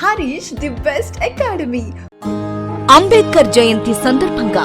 Harish the best academy. Ambedkar Jayanti సందర్భంగా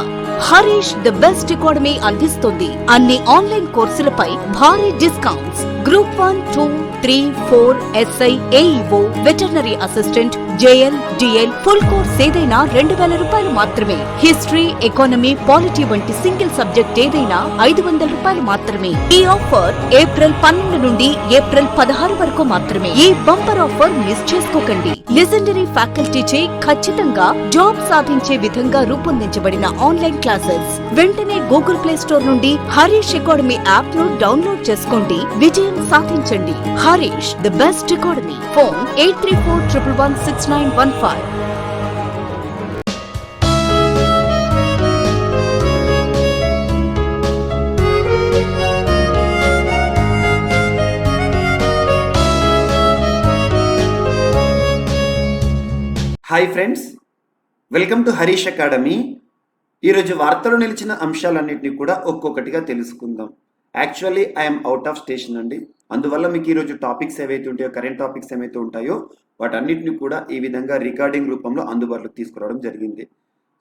Harish the best academy అందిస్తుంది అన్ని ఆన్లైన్ కోర్సులపై భారీ discounts. Group 1, 2, 3, 4 SI, AEO, veterinary assistant, JL, DL full course ఏదైనా 2000 రూపాయలు మాత్రమే. హిస్టరీ, ఎకానమీ, పాలిటీ వంటి సింగిల్ సబ్జెక్ట్ ఏదైనా 500 రూపాయలు మాత్రమే. ఈ ఆఫర్ ఏప్రిల్ 12 నుండి ఏప్రిల్ 16 వరకు మాత్రమే. ఈ బంపర్ ఆఫర్ మిస్ చేసుకోకండి. లెజెండరీ ఫ్యాకల్టీచే ఖచ్చితంగా జాబ్ సాధించే విధంగా రూపొందించబడిన ఆన్లైన్ క్లాసెస్. వెంటనే గూగుల్ ప్లే స్టోర్ నుండి హరీష్ అకాడమీ యాప్ ను డౌన్లోడ్ చేసుకోండి. విజయం సాధించండి. Harish the best academy. Phone 8341116915. Hi friends, welcome to Harish academy. ఈరోజు వార్తలు నిలిచిన అంశాలన్నింటినీ కూడా ఒక్కొక్కటిగా తెలుసుకుందాం. Actually I'm out of station అండి, అందువల్ల మీకు ఈరోజు టాపిక్స్ ఏవైతే ఉంటాయో, కరెంట్ టాపిక్స్ ఏవైతే ఉంటాయో వాటన్నిటిని కూడా ఈ విధంగా రికార్డింగ్ రూపంలో అందుబాటులోకి తీసుకురావడం జరిగింది.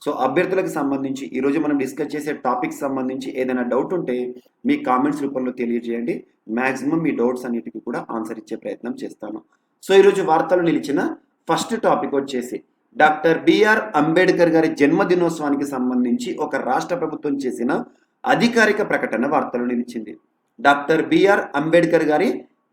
సో అభ్యర్థులకు సంబంధించి ఈరోజు మనం డిస్కస్ చేసే టాపిక్స్ సంబంధించి ఏదైనా డౌట్ ఉంటే మీ కామెంట్స్ రూపంలో తెలియజేయండి. మ్యాక్సిమం మీ డౌట్స్ అన్నిటికీ కూడా ఆన్సర్ ఇచ్చే ప్రయత్నం చేస్తాను. సో ఈరోజు వార్తలు నిలిచిన ఫస్ట్ టాపిక్ వచ్చేసి డాక్టర్ బిఆర్ అంబేద్కర్ గారి జన్మదినోత్సవానికి సంబంధించి ఒక రాష్ట్ర ప్రభుత్వం చేసిన అధికారిక ప్రకటన వార్తలు నిలిచింది. డాక్టర్ బిఆర్ అంబేద్కర్ గారి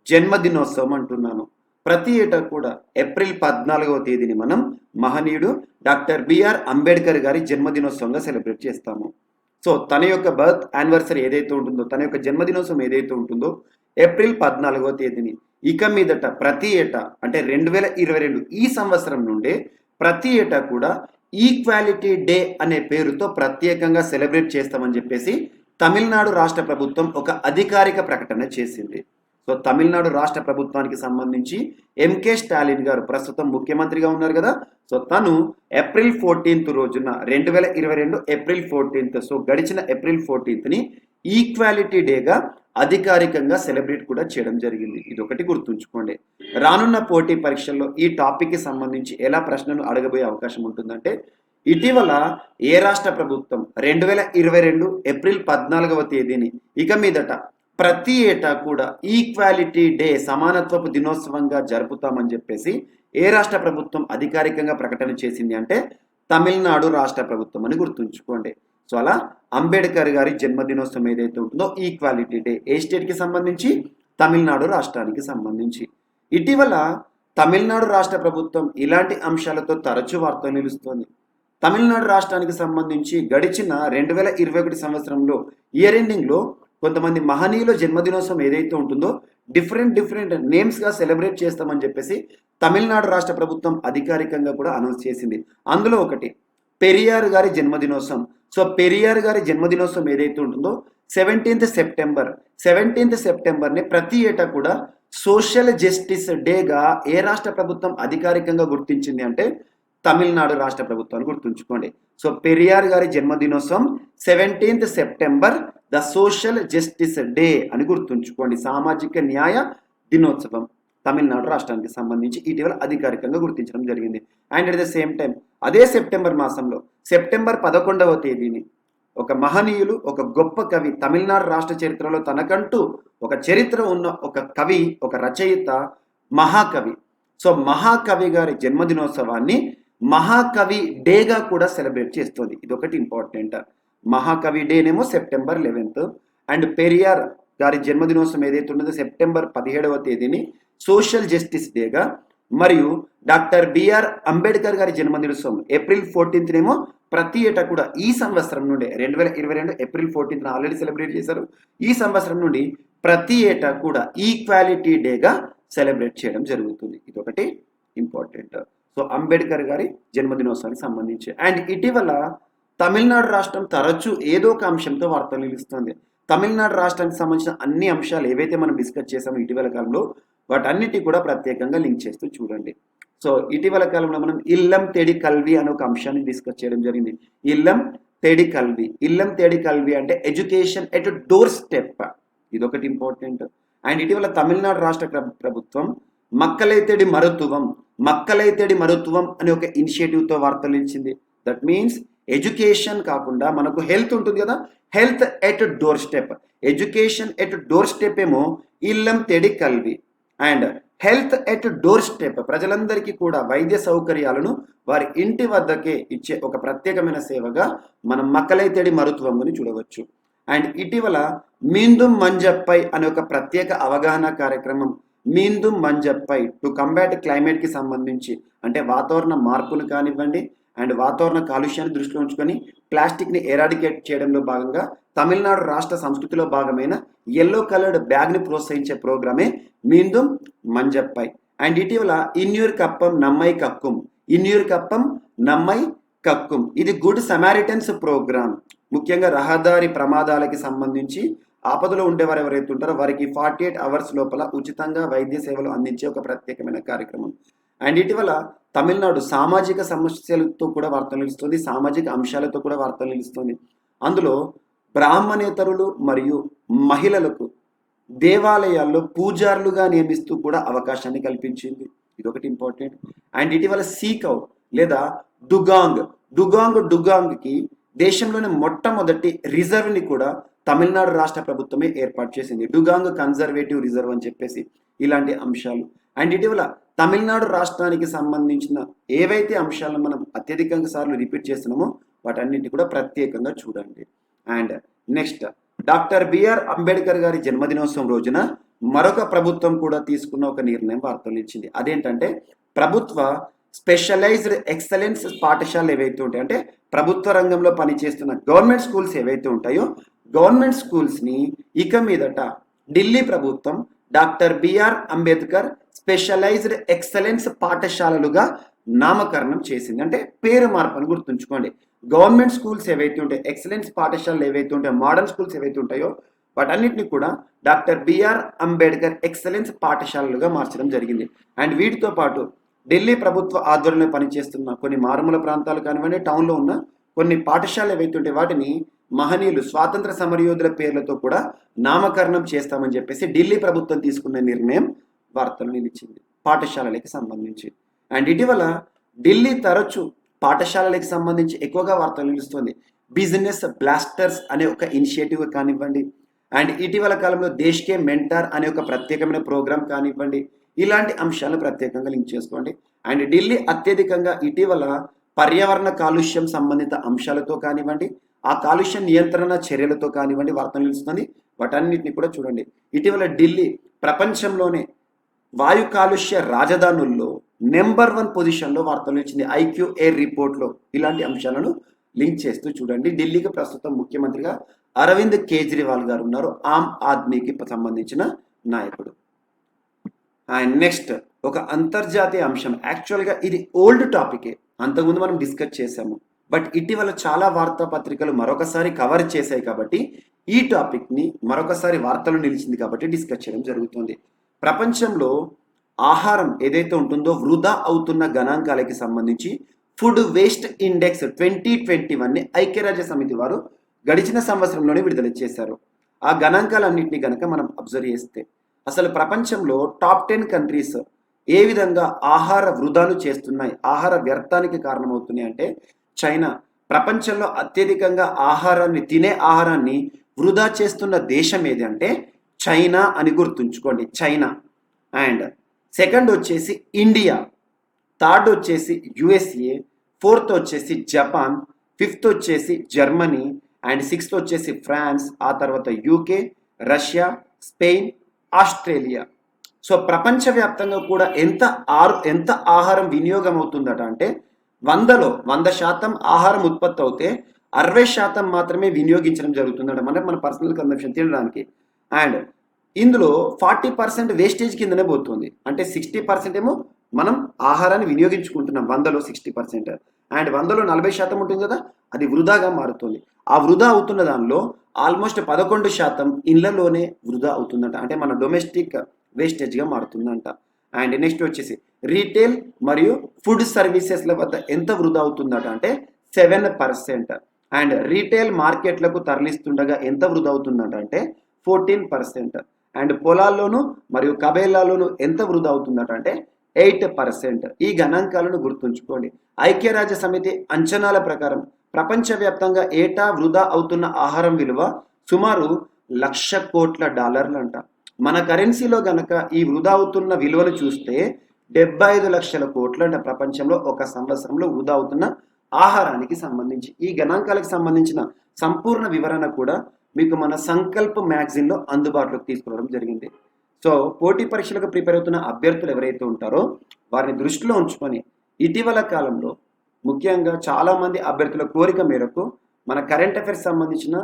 జన్మదినోత్సవం అంటున్నాను. ప్రతి ఏటా కూడా ఏప్రిల్ 14వ తేదీని మనం మహనీయుడు డాక్టర్ బిఆర్ అంబేద్కర్ గారి జన్మదినోత్సవంగా సెలబ్రేట్ చేస్తాము. సో తన యొక్క బర్త్ యానివర్సరీ ఏదైతే ఉంటుందో, తన యొక్క జన్మదినోత్సవం ఏదైతే ఉంటుందో ఏప్రిల్ 14వ తేదీని ఇక మీదట ప్రతి ఏటా అంటే 2022 ఈ సంవత్సరం నుండే ప్రతి ఏటా కూడా ఈక్వాలిటీ డే అనే పేరుతో ప్రత్యేకంగా సెలబ్రేట్ చేస్తామని చెప్పేసి తమిళనాడు రాష్ట్ర ప్రభుత్వం ఒక అధికారిక ప్రకటన చేసింది. సో తమిళనాడు రాష్ట్ర ప్రభుత్వానికి సంబంధించి ఎంకే స్టాలిన్ గారు ప్రస్తుతం ముఖ్యమంత్రిగా ఉన్నారు కదా. సో తను ఏప్రిల్ 14th రోజున 2022 ఏప్రిల్ 14th, సో గడిచిన ఏప్రిల్ 14th ఈక్వాలిటీ డేగా అధికారికంగా సెలబ్రేట్ కూడా చేయడం జరిగింది. ఇది ఒకటి గుర్తుంచుకోండి. రానున్న పోటీ పరీక్షల్లో ఈ టాపిక్ కి సంబంధించి ఎలా ప్రశ్నలు అడగబోయే అవకాశం ఉంటుందంటే, ఇటీవల ఏ రాష్ట్ర ప్రభుత్వం 2022 ఏప్రిల్ 14వ తేదీని ఇక మీదట ప్రతి ఏటా కూడా ఈక్వాలిటీ డే సమానత్వపు దినోత్సవంగా జరుపుతామని చెప్పేసి ఏ రాష్ట్ర ప్రభుత్వం అధికారికంగా ప్రకటన చేసింది అంటే తమిళనాడు రాష్ట్ర ప్రభుత్వం అని గుర్తుంచుకోండి. సో అలా అంబేద్కర్ గారి జన్మదినోత్సవం ఏదైతే ఉంటుందో ఈక్వాలిటీ డే ఏ స్టేట్కి సంబంధించి, తమిళనాడు రాష్ట్రానికి సంబంధించి. ఇటీవల తమిళనాడు రాష్ట్ర ప్రభుత్వం ఇలాంటి అంశాలతో తరచూ వార్తలు నిలుస్తోంది. తమిళనాడు రాష్ట్రానికి సంబంధించి గడిచిన 2021 సంవత్సరంలో ఇయర్ ఎండింగ్లో కొంతమంది మహనీయుల జన్మదినోత్సవం ఏదైతే ఉంటుందో డిఫరెంట్ నేమ్స్గా సెలబ్రేట్ చేస్తామని చెప్పేసి తమిళనాడు రాష్ట్ర ప్రభుత్వం అధికారికంగా కూడా అనౌన్స్ చేసింది. అందులో ఒకటి పెరియార్ గారి జన్మదినోత్సవం. సో పెరియార్ గారి జన్మదినోత్సవం ఏదైతే ఉంటుందో 17th సెప్టెంబర్ని ప్రతి ఏటా కూడా సోషల్ జస్టిస్ డేగా ఏ రాష్ట్ర ప్రభుత్వం అధికారికంగా గుర్తించింది అంటే తమిళనాడు రాష్ట్ర ప్రభుత్వాన్ని గుర్తుంచుకోండి. సో పెరియార్ గారి జన్మదినోత్సవం 17th September the social justice day అని గుర్తుంచుకోండి. సామాజిక న్యాయ దినోత్సవం తమిళనాడు రాష్ట్రానికి సంబంధించి ఇటీవల అధికారికంగా గుర్తించడం జరిగింది. And at the same time అదే సెప్టెంబర్ మాసంలో సెప్టెంబర్ 11వ తేదీని ఒక మహనీయులు, ఒక గొప్ప కవి, తమిళనాడు రాష్ట్ర చరిత్రలో తనకంటూ ఒక చరిత్ర ఉన్న ఒక కవి, ఒక రచయిత, మహాకవి. సో మహాకవి గారి జన్మదినోత్సవాన్ని మహాకవి డేగా కూడా సెలబ్రేట్ చేస్తుంది. ఇది ఒకటి ఇంపార్టెంట్. మహాకవి డేనేమో సెప్టెంబర్ 11th అండ్ పెరియార్ గారి జన్మదినోత్సవం ఏదైతే ఉన్నదో సెప్టెంబర్ 17వ తేదీని సోషల్ జస్టిస్ డేగా, మరియు డాక్టర్ బిఆర్ అంబేద్కర్ గారి జన్మదినోత్సవం ఏప్రిల్ 14th నేమో ప్రతి ఏటా కూడా ఈ సంవత్సరం నుండి 2022 ఏప్రిల్ 14th ఆల్రెడీ సెలబ్రేట్ చేశారు. ఈ సంవత్సరం నుండి ప్రతి ఏటా కూడా ఈక్వాలిటీ డేగా సెలబ్రేట్ చేయడం జరుగుతుంది. ఇది ఒకటి ఇంపార్టెంట్. సో అంబేద్కర్ గారి జన్మదినోత్సవానికి సంబంధించి. అండ్ ఇటీవల తమిళనాడు రాష్ట్రం తరచూ ఏదో ఒక అంశంతో వార్తలు నిలుస్తుంది. తమిళనాడు రాష్ట్రానికి సంబంధించిన అన్ని అంశాలు ఏవైతే మనం డిస్కస్ చేసామో ఇటీవల కాలంలో వాటన్నిటి కూడా ప్రత్యేకంగా లింక్ చేస్తూ చూడండి. సో ఇటీవల కాలంలో మనం ఇల్లం తేడి కల్వి అనే ఒక అంశాన్ని డిస్కస్ చేయడం జరిగింది. ఇల్లం తేడి కల్వి అంటే ఎడ్యుకేషన్ ఎట్ డోర్ స్టెప్. ఇదొకటి ఇంపార్టెంట్. అండ్ ఇటీవల తమిళనాడు రాష్ట్ర ప్రభుత్వం మక్కలైతేడి మరుత్వం, మక్కలైతేడి మరుత్వం అనే ఒక ఇనిషియేటివ్తో వార్తలు నిలిచింది. దట్ మీన్స్ ఎడ్యుకేషన్ కాకుండా మనకు హెల్త్ ఉంటుంది కదా, health at doorstep. Education at doorstep ఏమో Illam Thedi Kalvi, and health at doorstep ప్రజలందరికీ కూడా వైద్య సౌకర్యాలను వారి ఇంటి వద్దకే ఇచ్చే ఒక ప్రత్యేకమైన సేవగా మనం మక్కలైతేడి మరుత్వంని చూడవచ్చు. అండ్ ఇటీవల మీందుం మంజప్పై అనే ఒక ప్రత్యేక అవగాహన కార్యక్రమం, మీందుం మంజప్పై టు కంబాట్ క్లైమేట్కి సంబంధించి, అంటే వాతావరణ మార్పును కానివ్వండి అండ్ వాతావరణ కాలుష్యాన్ని దృష్టిలో ఉంచుకొని ప్లాస్టిక్ని ఎరాడికేట్ చేయడంలో భాగంగా తమిళనాడు రాష్ట్ర సంస్కృతిలో భాగమైన ఎల్లో కలర్డ్ బ్యాగ్ని ప్రోత్సహించే ప్రోగ్రామే మీందుం మంజప్పై. అండ్ ఇటీవల ఇన్యూర్ కప్పం నమ్మై కక్కుం, ఇన్యూర్ కప్పం నమ్మై కక్కుం, ఇది గుడ్ సమారిటన్స్ ప్రోగ్రామ్. ముఖ్యంగా రహదారి ప్రమాదాలకి సంబంధించి ఆపదలో ఉండేవారు ఎవరైతే ఉంటారో వారికి 48 అవర్స్ లోపల ఉచితంగా వైద్య సేవలు అందించే ఒక ప్రత్యేకమైన కార్యక్రమం. అండ్ ఇటీవల తమిళనాడు సామాజిక సమస్యలతో కూడా వార్తలు నిలుస్తుంది, సామాజిక అంశాలతో కూడా వార్తలు నిలుస్తుంది. అందులో బ్రాహ్మణేతరులు మరియు మహిళలకు దేవాలయాల్లో పూజారులుగా నియమిస్తూ కూడా అవకాశాన్ని కల్పించింది. ఇదొకటి ఇంపార్టెంట్. అండ్ ఇటీవల సీకౌ లేదా డుగాంగ్కి దేశంలోని మొట్టమొదటి రిజర్వ్ని కూడా తమిళనాడు రాష్ట్ర ప్రభుత్వమే ఏర్పాటు చేసింది. డుగాంగ్ కన్జర్వేటివ్ రిజర్వ్ అని చెప్పేసి ఇలాంటి అంశాలు. అండ్ ఇటీవల తమిళనాడు రాష్ట్రానికి సంబంధించిన ఏవైతే అంశాలను మనం అత్యధికంగా సార్లు రిపీట్ చేస్తున్నామో వాటన్నింటి కూడా ప్రత్యేకంగా చూడండి. And next, doctor BR Ambedkar గారి జన్మదినోత్సవం రోజున మరొక ప్రభుత్వం కూడా తీసుకున్న ఒక నిర్ణయం వార్తలు ఇచ్చింది. అదేంటంటే ప్రభుత్వ స్పెషలైజ్డ్ ఎక్సలెన్స్ పాఠశాలలు ఏవైతే ఉంటాయో, అంటే ప్రభుత్వ రంగంలో పనిచేస్తున్న గవర్నమెంట్ స్కూల్స్ ఏవైతే ఉంటాయో గవర్నమెంట్ స్కూల్స్ని ఇక మీదట ఢిల్లీ ప్రభుత్వం doctor BR Ambedkar specialized excellence పాఠశాలలుగా నామకరణం చేసింది. అంటే పేరు మార్పు అని గుర్తుంచుకోండి. గవర్నమెంట్ స్కూల్స్ ఏవైతే ఉంటాయో, ఎక్సలెన్స్ పాఠశాలలు ఏవైతే ఉంటాయో, మోడర్న్ స్కూల్స్ ఏవైతే ఉంటాయో వాటన్నిటిని కూడా డాక్టర్ బిఆర్ అంబేద్కర్ ఎక్సలెన్స్ పాఠశాలలుగా మార్చడం జరిగింది. అండ్ వీటితో పాటు ఢిల్లీ ప్రభుత్వ ఆధ్వర్యంలో పనిచేస్తున్న కొన్ని మారుమూల ప్రాంతాలు కానివ్వండి, టౌన్లో ఉన్న కొన్ని పాఠశాలలు ఏవైతే ఉంటాయో వాటిని మహనీయులు స్వాతంత్ర సమరయోధుల పేర్లతో కూడా నామకరణం చేస్తామని చెప్పేసి ఢిల్లీ ప్రభుత్వం తీసుకున్న నిర్ణయం వార్తలు నిలిచింది పాఠశాలలకి సంబంధించి. అండ్ ఇటీవల ఢిల్లీ తరచు పాఠశాలలకు సంబంధించి ఎక్కువగా వార్తలు నిలుస్తుంది. బిజినెస్ బ్లాస్టర్స్ అనే ఒక ఇనిషియేటివ్ కానివ్వండి, అండ్ ఇటీవల కాలంలో దేశ్కే మెంటార్ అనే ఒక ప్రత్యేకమైన ప్రోగ్రామ్ కానివ్వండి, ఇలాంటి అంశాలను ప్రత్యేకంగా లింక్ చేసుకోండి. అండ్ ఢిల్లీ అత్యధికంగా ఇటీవల పర్యావరణ కాలుష్యం సంబంధిత అంశాలతో కానివ్వండి, ఆ కాలుష్య నియంత్రణ చర్యలతో కానివ్వండి వార్తలు నిలుస్తుంది. వాటన్నిటిని కూడా చూడండి. ఇటీవల ఢిల్లీ ప్రపంచంలోనే వాయు కాలుష్య రాజధానుల్లో నెంబర్ 1 పొజిషన్లో వార్తలు ఇచ్చింది ఐక్యూ ఎయిర్ రిపోర్ట్లో. ఇలాంటి అంశాలను లింక్ చేస్తూ చూడండి. ఢిల్లీకి ప్రస్తుతం ముఖ్యమంత్రిగా అరవింద్ కేజ్రీవాల్ గారు ఉన్నారు, ఆమ్ ఆద్మీకి సంబంధించిన నాయకుడు. అండ్ నెక్స్ట్, ఒక అంతర్జాతీయ అంశం. యాక్చువల్గా ఇది ఓల్డ్ టాపికే, అంతకుముందు మనం డిస్కస్ చేసాము. బట్ ఇటీవల చాలా వార్తాపత్రికలు మరొకసారి కవర్ చేశాయి కాబట్టి ఈ టాపిక్ని మరొకసారి వార్తలు నిలిచింది కాబట్టి డిస్కస్ చేయడం జరుగుతుంది. ప్రపంచంలో ఆహారం ఏదైతే ఉంటుందో వృధా అవుతున్న గణాంకాలకి సంబంధించి ఫుడ్ వేస్ట్ ఇండెక్స్ 2021ని ఐక్యరాజ్య సమితి వారు గడిచిన సంవత్సరంలోనే విడుదల చేశారు. ఆ గణాంకాలన్నింటినీ కనుక మనం అబ్జర్వ్ చేస్తే అసలు ప్రపంచంలో టాప్ 10 కంట్రీస్ ఏ విధంగా ఆహార వృధాను చేస్తున్నాయి, ఆహార వ్యర్థానికి కారణమవుతున్నాయి అంటే చైనా. ప్రపంచంలో అత్యధికంగా ఆహారాన్ని వృధా చేస్తున్న దేశం ఏది అంటే చైనా అని గుర్తుంచుకోండి, చైనా. అండ్ సెకండ్ వచ్చేసి ఇండియా, థర్డ్ వచ్చేసి యుఎస్ఏ, ఫోర్త్ వచ్చేసి జపాన్, ఫిఫ్త్ వచ్చేసి జర్మనీ, అండ్ సిక్స్త్ వచ్చేసి ఫ్రాన్స్, ఆ తర్వాత UK, Russia, Spain, Australia. So ప్రపంచవ్యాప్తంగా కూడా ఎంత ఆహారం వినియోగం అవుతుందట అంటే 100% ఆహారం ఉత్పత్తి అవుతే 60% మాత్రమే వినియోగించడం జరుగుతుందట, మన పర్సనల్ కన్సంప్షన్ తినడానికి. అండ్ ఇందులో 40% వేస్టేజ్ కిందనే పోతుంది. అంటే 60% ఏమో మనం ఆహారాన్ని వినియోగించుకుంటున్నాం, 100లో 60%. అండ్ 100లో 40% ఉంటుంది కదా, అది వృధాగా మారుతుంది. ఆ వృధా అవుతున్న దానిలో ఆల్మోస్ట్ 11% ఇళ్లలోనే వృధా అవుతుందంట, అంటే మన డొమెస్టిక్ వేస్టేజ్గా మారుతుందంట. అండ్ నెక్స్ట్ వచ్చేసి రీటైల్ మరియు ఫుడ్ సర్వీసెస్ల వద్ద ఎంత వృధా అవుతుందట అంటే 7%. అండ్ రీటైల్ మార్కెట్లకు తరలిస్తుండగా ఎంత వృధా అవుతుందట అంటే 14%. అండ్ పొలాల్లోనూ మరియు కబేలాల్లోనూ ఎంత వృధా అవుతుందట అంటే 8%. ఈ గణాంకాలను గుర్తుంచుకోండి. ఐక్యరాజ్య సమితి అంచనాల ప్రకారం ప్రపంచవ్యాప్తంగా ఏటా వృధా అవుతున్న ఆహారం విలువ సుమారు $1,00,00,000 అంట. మన కరెన్సీలో గనక ఈ వృధా అవుతున్న విలువను చూస్తే 75 లక్షల కోట్లు అంట ప్రపంచంలో ఒక సంవత్సరంలో వృధా అవుతున్న ఆహారానికి సంబంధించి. ఈ గణాంకాలకు సంబంధించిన సంపూర్ణ వివరణ కూడా మీకు మన సంకల్ప్ మ్యాగజైన్లో అందుబాటులోకి తీసుకురావడం జరిగింది. సో పోటీ పరీక్షలకు ప్రిపేర్ అవుతున్న అభ్యర్థులు ఎవరైతే ఉంటారో వారిని దృష్టిలో ఉంచుకొని ఇటీవల కాలంలో ముఖ్యంగా చాలామంది అభ్యర్థుల కోరిక మేరకు మన కరెంట్ అఫైర్స్ సంబంధించిన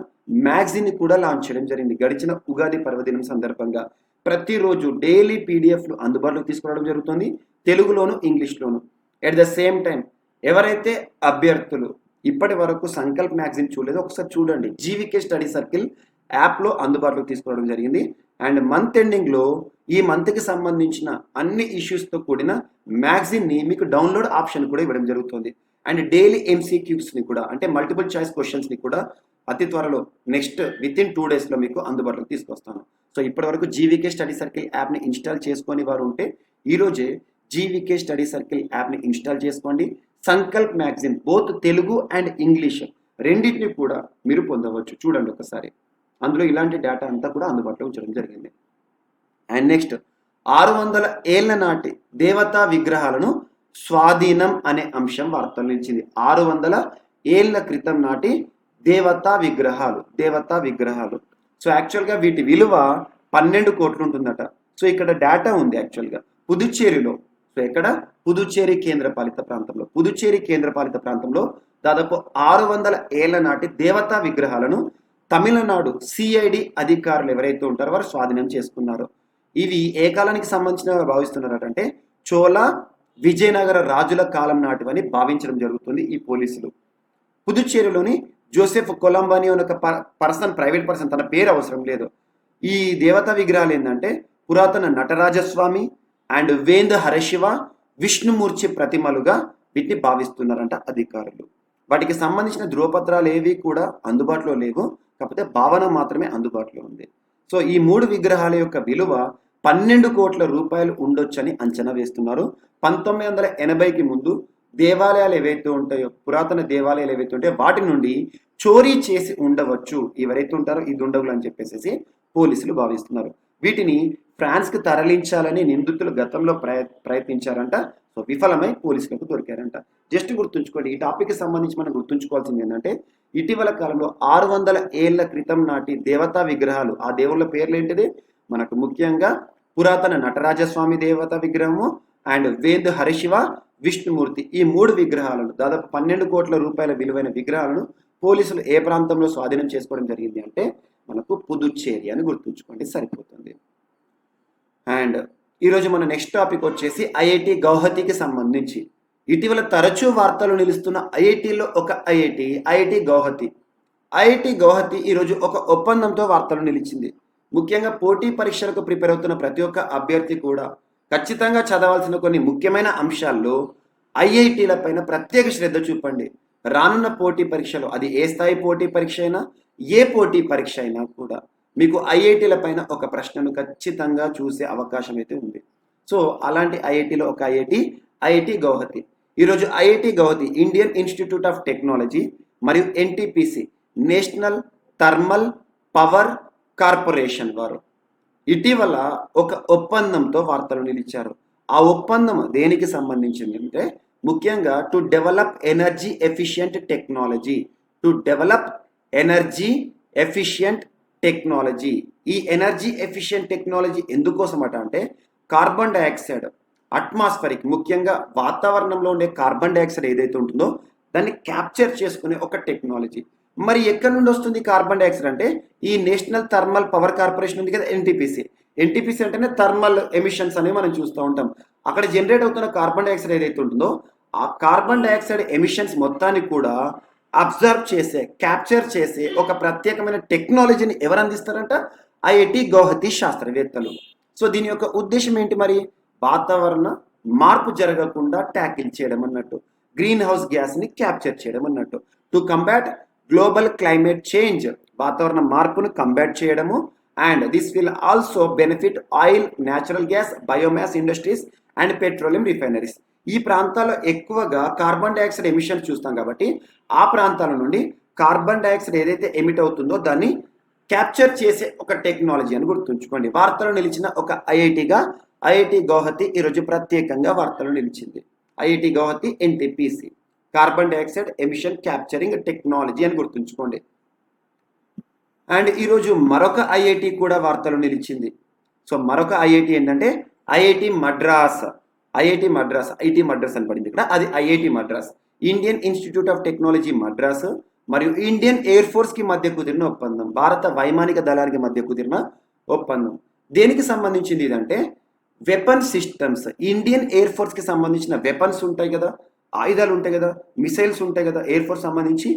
మ్యాగజైన్ని కూడా లాంచ్ చేయడం జరిగింది. గడిచిన ఉగాది పర్వదినం సందర్భంగా ప్రతిరోజు డైలీ పీడిఎఫ్లు అందుబాటులోకి తీసుకురావడం జరుగుతుంది, తెలుగులోను ఇంగ్లీష్లోను. ఎట్ ద సేమ్ టైం ఎవరైతే అభ్యర్థులు ఇప్పటి వరకు సంకల్ప్ మ్యాగజైన్ చూడలేదో ఒకసారి చూడండి. జీవికే స్టడీ సర్కిల్ యాప్లో అందుబాటులోకి తీసుకురావడం జరిగింది. అండ్ మంత్ ఎండింగ్లో ఈ మంత్కి సంబంధించిన అన్ని ఇష్యూస్తో కూడిన మ్యాగజైన్ని మీకు డౌన్లోడ్ ఆప్షన్ కూడా ఇవ్వడం జరుగుతుంది. అండ్ డైలీ ఎంసీక్యూస్ని కూడా అంటే మల్టిపుల్ చాయిస్ క్వశ్చన్స్ని కూడా అతి త్వరలో నెక్స్ట్ విత్ ఇన్ 2 డేస్లో మీకు అందుబాటులోకి తీసుకొస్తాను. సో ఇప్పటివరకు జీవికే స్టడీ సర్కిల్ యాప్ని ఇన్స్టాల్ చేసుకొని వారు ఉంటే ఈరోజే జీవికే స్టడీ సర్కిల్ యాప్ని ఇన్స్టాల్ చేసుకోండి. Sankalp magazine both Telugu and English రెండింటిని కూడా మీరు పొందవచ్చు. చూడండి ఒకసారి, అందులో ఇలాంటి డేటా అంతా కూడా అందుబాటులో ఉంచడం జరిగింది. అండ్ నెక్స్ట్ 600 ఏళ్ల నాటి దేవతా విగ్రహాలను స్వాధీనం అనే అంశం వార్తలు నిలిచింది. 600 ఏళ్ల క్రితం నాటి దేవతా విగ్రహాలు. సో యాక్చువల్గా వీటి విలువ 12 కోట్లు ఉంటుందట. సో ఇక్కడ డేటా ఉంది యాక్చువల్గా పుదుచ్చేరిలో. సో ఎక్కడ? పుదుచ్చేరి కేంద్రపాలిత ప్రాంతంలో దాదాపు 600 ఏళ్ల నాటి దేవతా విగ్రహాలను తమిళనాడు సిఐడి అధికారులు ఎవరైతే ఉంటారో వారు స్వాధీనం చేసుకున్నారు. ఇవి ఏ కాలానికి సంబంధించిన భావిస్తున్నారంటే చోళ విజయనగర రాజుల కాలం నాటివని భావించడం జరుగుతుంది ఈ పోలీసులు. పుదుచ్చేరిలోని జోసెఫ్ కొలంబాని అనే ఒక ప్రైవేట్ పర్సన్, తన పేరు అవసరం లేదు. ఈ దేవతా విగ్రహాలు ఏంటంటే పురాతన నటరాజస్వామి అండ్ వేంద హరశివ విష్ణుమూర్తి ప్రతిమలుగా వీటిని భావిస్తున్నారంట అధికారులు. వాటికి సంబంధించిన ధృవపత్రాలు ఏవి కూడా అందుబాటులో లేవు, కాకపోతే భావన మాత్రమే అందుబాటులో ఉంది. సో ఈ 3 విగ్రహాల యొక్క విలువ 12 కోట్ల రూపాయలు ఉండొచ్చని అంచనా వేస్తున్నారు. 1980కి ముందు దేవాలయాలు ఏవైతే ఉంటాయో, పురాతన దేవాలయాలు ఏవైతే ఉంటాయో వాటి నుండి చోరీ చేసి ఉండవచ్చు ఎవరైతే ఉంటారో ఈ దుండగులు అని చెప్పేసి పోలీసులు భావిస్తున్నారు. వీటిని ఫ్రాన్స్కి తరలించాలని నిందితులు గతంలో ప్రయత్నించారంట. సో విఫలమై పోలీసులకు దొరికారంట. జస్ట్ గుర్తుంచుకోండి, ఈ టాపిక్కి సంబంధించి మనం గుర్తుంచుకోవాల్సింది ఏంటంటే ఇటీవల కాలంలో 600 ఏళ్ల క్రితం నాటి దేవతా విగ్రహాలు, ఆ దేవుళ్ళ పేర్లు ఏంటిది మనకు ముఖ్యంగా పురాతన నటరాజస్వామి దేవతా విగ్రహము అండ్ వేద హరిశివ విష్ణుమూర్తి, ఈ 3 విగ్రహాలను దాదాపు 12 కోట్ల రూపాయల విలువైన విగ్రహాలను పోలీసులు ఏ ప్రాంతంలో స్వాధీనం చేసుకోవడం జరిగింది అంటే మనకు పుదుచ్చేరి అని గుర్తుంచుకోండి సరిపోతుంది. అండ్ ఈరోజు మన నెక్స్ట్ టాపిక్ వచ్చేసి ఐఐటి గౌహతికి సంబంధించి ఇటీవల తరచూ వార్తలు నిలుస్తున్న ఐఐటిలో ఒక ఐఐటి గౌహతి. ఐఐటి గౌహతి ఈరోజు ఒక ఒప్పందంతో వార్తలు నిలిచింది. ముఖ్యంగా పోటీ పరీక్షలకు ప్రిపేర్ అవుతున్న ప్రతి ఒక్క అభ్యర్థి కూడా ఖచ్చితంగా చదవాల్సిన కొన్ని ముఖ్యమైన అంశాల్లో ఐఐటీల పైన ప్రత్యేక శ్రద్ధ చూపండి. రానున్న పోటీ పరీక్షలో అది ఏ స్థాయి పోటీ పరీక్ష అయినా, ఏ పోటీ పరీక్ష అయినా కూడా మీకు ఐఐటీల పైన ఒక ప్రశ్నను ఖచ్చితంగా చూసే అవకాశం అయితే ఉంది. సో అలాంటి ఐఐటిలో ఒక ఐఐటి గౌహతి. ఈరోజు IIT Guwahati Indian Institute of Technology మరియు NTPC National Thermal Power Corporation వారు ఇటీవల ఒక ఒప్పందంతో వార్తలు నిలిచారు. ఆ ఒప్పందం దేనికి సంబంధించింది అంటే ముఖ్యంగా to develop energy efficient technology. ఈ ఎనర్జీ ఎఫిషియంట్ టెక్నాలజీ ఎందుకోసమట అంటే కార్బన్ డైఆక్సైడ్ అట్మాస్ఫరిక్, ముఖ్యంగా వాతావరణంలో ఉండే కార్బన్ డైఆక్సైడ్ ఏదైతే ఉంటుందో దాన్ని క్యాప్చర్ చేసుకునే ఒక టెక్నాలజీ. మరి ఎక్కడి నుండి వస్తుంది కార్బన్ డైఆక్సైడ్ అంటే ఈ నేషనల్ థర్మల్ పవర్ కార్పొరేషన్ ఉంది కదా ఎన్టీపీసీ అంటేనే థర్మల్ ఎమిషన్స్ అనేవి మనం చూస్తూ ఉంటాం. అక్కడ జనరేట్ అవుతున్న కార్బన్ డైఆక్సైడ్ ఏదైతే ఉంటుందో ఆ కార్బన్ డైఆక్సైడ్ ఎమిషన్స్ మొత్తాన్ని కూడా అబ్జర్వ్ చేసే, క్యాప్చర్ చేసే ఒక ప్రత్యేకమైన టెక్నాలజీని ఎవరు అందిస్తారంట? ఐఐటి గౌహతి శాస్త్రవేత్తలు. సో దీని యొక్క ఉద్దేశం ఏంటి మరి? వాతావరణ మార్పు జరగకుండా ట్యాకిల్ చేయడం అన్నట్టు, గ్రీన్ హౌస్ గ్యాస్ని క్యాప్చర్ చేయడం అన్నట్టు. To combat global climate change, వాతావరణ మార్పును కంబాట్ చేయడము and this will also benefit oil, natural gas, biomass industries and petroleum refineries. ఈ ప్రాంతాల్లో ఎక్కువగా కార్బన్ డైఆక్సైడ్ ఎమిషన్ చూస్తాం కాబట్టి ఆ ప్రాంతాల నుండి కార్బన్ డైఆక్సైడ్ ఏదైతే ఎమిట్ అవుతుందో దాన్ని క్యాప్చర్ చేసే ఒక టెక్నాలజీ అని గుర్తుంచుకోండి. వార్తలో నిలిచిన ఒక ఐఐటిగా ఐఐటి గౌహతి ఈరోజు ప్రత్యేకంగా వార్తలో నిలిచింది. IIT Guwahati NTPC, carbon dioxide emission capturing technology అని గుర్తుంచుకోండి. అండ్ ఈరోజు మరొక ఐఐటి కూడా వార్తలో నిలిచింది. సో మరొక ఐఐటి ఏంటంటే ఐఐటి మద్రాస్. ఐఐటి మద్రాస్ అని పడింది ఇక్కడ, అది IIT Madras. Indian Institute of technology Madras మరియు ఇండియన్ ఎయిర్ ఫోర్స్ కి మధ్య కుదిరిన ఒప్పందం, భారత వైమానిక దళానికి మధ్య కుదిరిన ఒప్పందం. దేనికి సంబంధించింది ఇదంటే weapon systems. Indian air force కి సంబంధించిన వెపన్స్ ఉంటాయి కదా, ఆయుధాలు ఉంటాయి కదా, మిసైల్స్ ఉంటాయి కదా ఎయిర్ ఫోర్స్ సంబంధించి,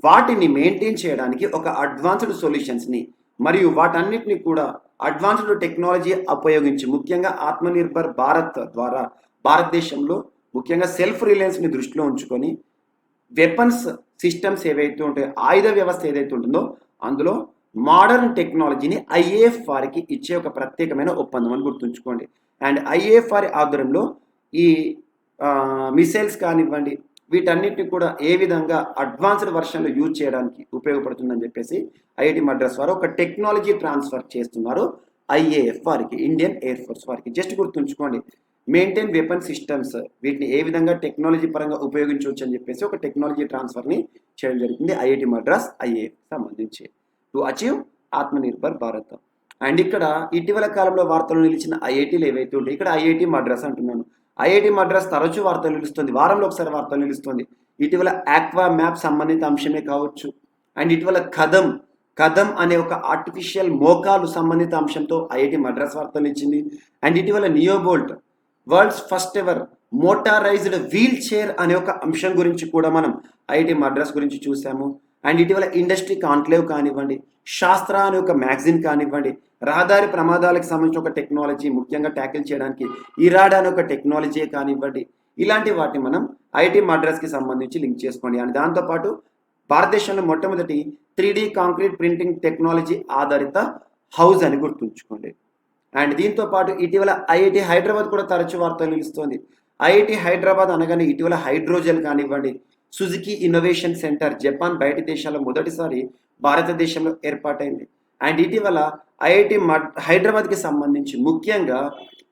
వాటిని మెయింటైన్ చేయడానికి ఒక అడ్వాన్స్డ్ సొల్యూషన్స్ని మరియు వాటన్నిటిని కూడా అడ్వాన్స్డ్ టెక్నాలజీ ఉపయోగించి ముఖ్యంగా ఆత్మనిర్భర్ భారత్ ద్వారా భారతదేశంలో ముఖ్యంగా సెల్ఫ్ రిలయన్స్ని దృష్టిలో ఉంచుకొని వెపన్స్ సిస్టమ్స్ ఏవైతే ఉంటాయో, ఆయుధ వ్యవస్థ ఏదైతే ఉంటుందో అందులో మోడర్న్ టెక్నాలజీని ఐఏఎఫ్ఆర్కి ఇచ్చే ఒక ప్రత్యేకమైన ఒప్పందం అని గుర్తుంచుకోండి. అండ్ ఐఏఎఫ్ఆర్ ఆధ్వర్యంలో ఈ మిసైల్స్ కానివ్వండి వీటన్నిటిని కూడా ఏ విధంగా అడ్వాన్స్డ్ వర్షన్లో యూజ్ చేయడానికి ఉపయోగపడుతుందని చెప్పేసి ఐఐటి మద్రాస్ వారు ఒక టెక్నాలజీ ట్రాన్స్ఫర్ చేస్తున్నారు ఐఏఎఫ్ఆర్కి, ఇండియన్ ఎయిర్ ఫోర్స్ వారికి. జస్ట్ గుర్తుంచుకోండి, మెయింటైన్ వెపన్ సిస్టమ్స్, వీటిని ఏ విధంగా టెక్నాలజీ పరంగా ఉపయోగించవచ్చు అని చెప్పేసి ఒక టెక్నాలజీ ట్రాన్స్ఫర్ని చేయడం జరుగుతుంది ఐఐటి మద్రాస్ ఐఏఎఫ్ సంబంధించి to achieve Atmanirbhar Bharat. And ఇక్కడ ఇటీవల కాలంలో వార్తలు నిలిచిన ఐఐటీలు ఏవైతే ఉంటాయి, ఇక్కడ ఐఐటి మద్రాస్ అంటున్నాను. ఐఐటి మద్రాస్ తరచూ వార్తలు నిలుస్తుంది, వారంలో ఒకసారి వార్తలు నిలుస్తుంది. ఇటీవల ఆక్వా మ్యాప్ సంబంధిత అంశమే కావచ్చు, అండ్ ఇటీవల కదం అనే ఒక ఆర్టిఫిషియల్ మోకాలు సంబంధిత అంశంతో ఐఐటి మద్రాస్ వార్తలు ఇచ్చింది. అండ్ ఇటీవల Neobolt world's first ever motorized wheelchair అనే ఒక అంశం గురించి కూడా మనం ఐఐటి మద్రాస్ గురించి చూసాము. అండ్ ఇటీవల ఇండస్ట్రీ కాన్క్లేవ్ కానివ్వండి, శాస్త్ర అనే ఒక మ్యాగజిన్ కానివ్వండి, రహదారి ప్రమాదాలకు సంబంధించిన ఒక టెక్నాలజీ ముఖ్యంగా ట్యాకిల్ చేయడానికి ఇరాడా అనే ఒక టెక్నాలజీ కానివ్వండి, ఇలాంటి వాటిని మనం ఐఐటి మద్రాస్కి సంబంధించి లింక్ చేసుకోండి. అండ్ దాంతోపాటు భారతదేశంలో మొట్టమొదటి 3D కాంక్రీట్ ప్రింటింగ్ టెక్నాలజీ ఆధారిత హౌస్ అని గుర్తుంచుకోండి. అండ్ దీంతో పాటు ఇటీవల ఐఐటి హైదరాబాద్ కూడా తరచూ వార్తలు నిలుస్తోంది. ఐఐటి హైదరాబాద్ అనగానే ఇటీవల హైడ్రోజెల్ కానివ్వండి, సుజుకి ఇన్నోవేషన్ సెంటర్ జపాన్ బయటి దేశాల్లో మొదటిసారి భారతదేశంలో ఏర్పాటైంది. అండ్ ఇటీవల ఐఐటి హైదరాబాద్కి సంబంధించి ముఖ్యంగా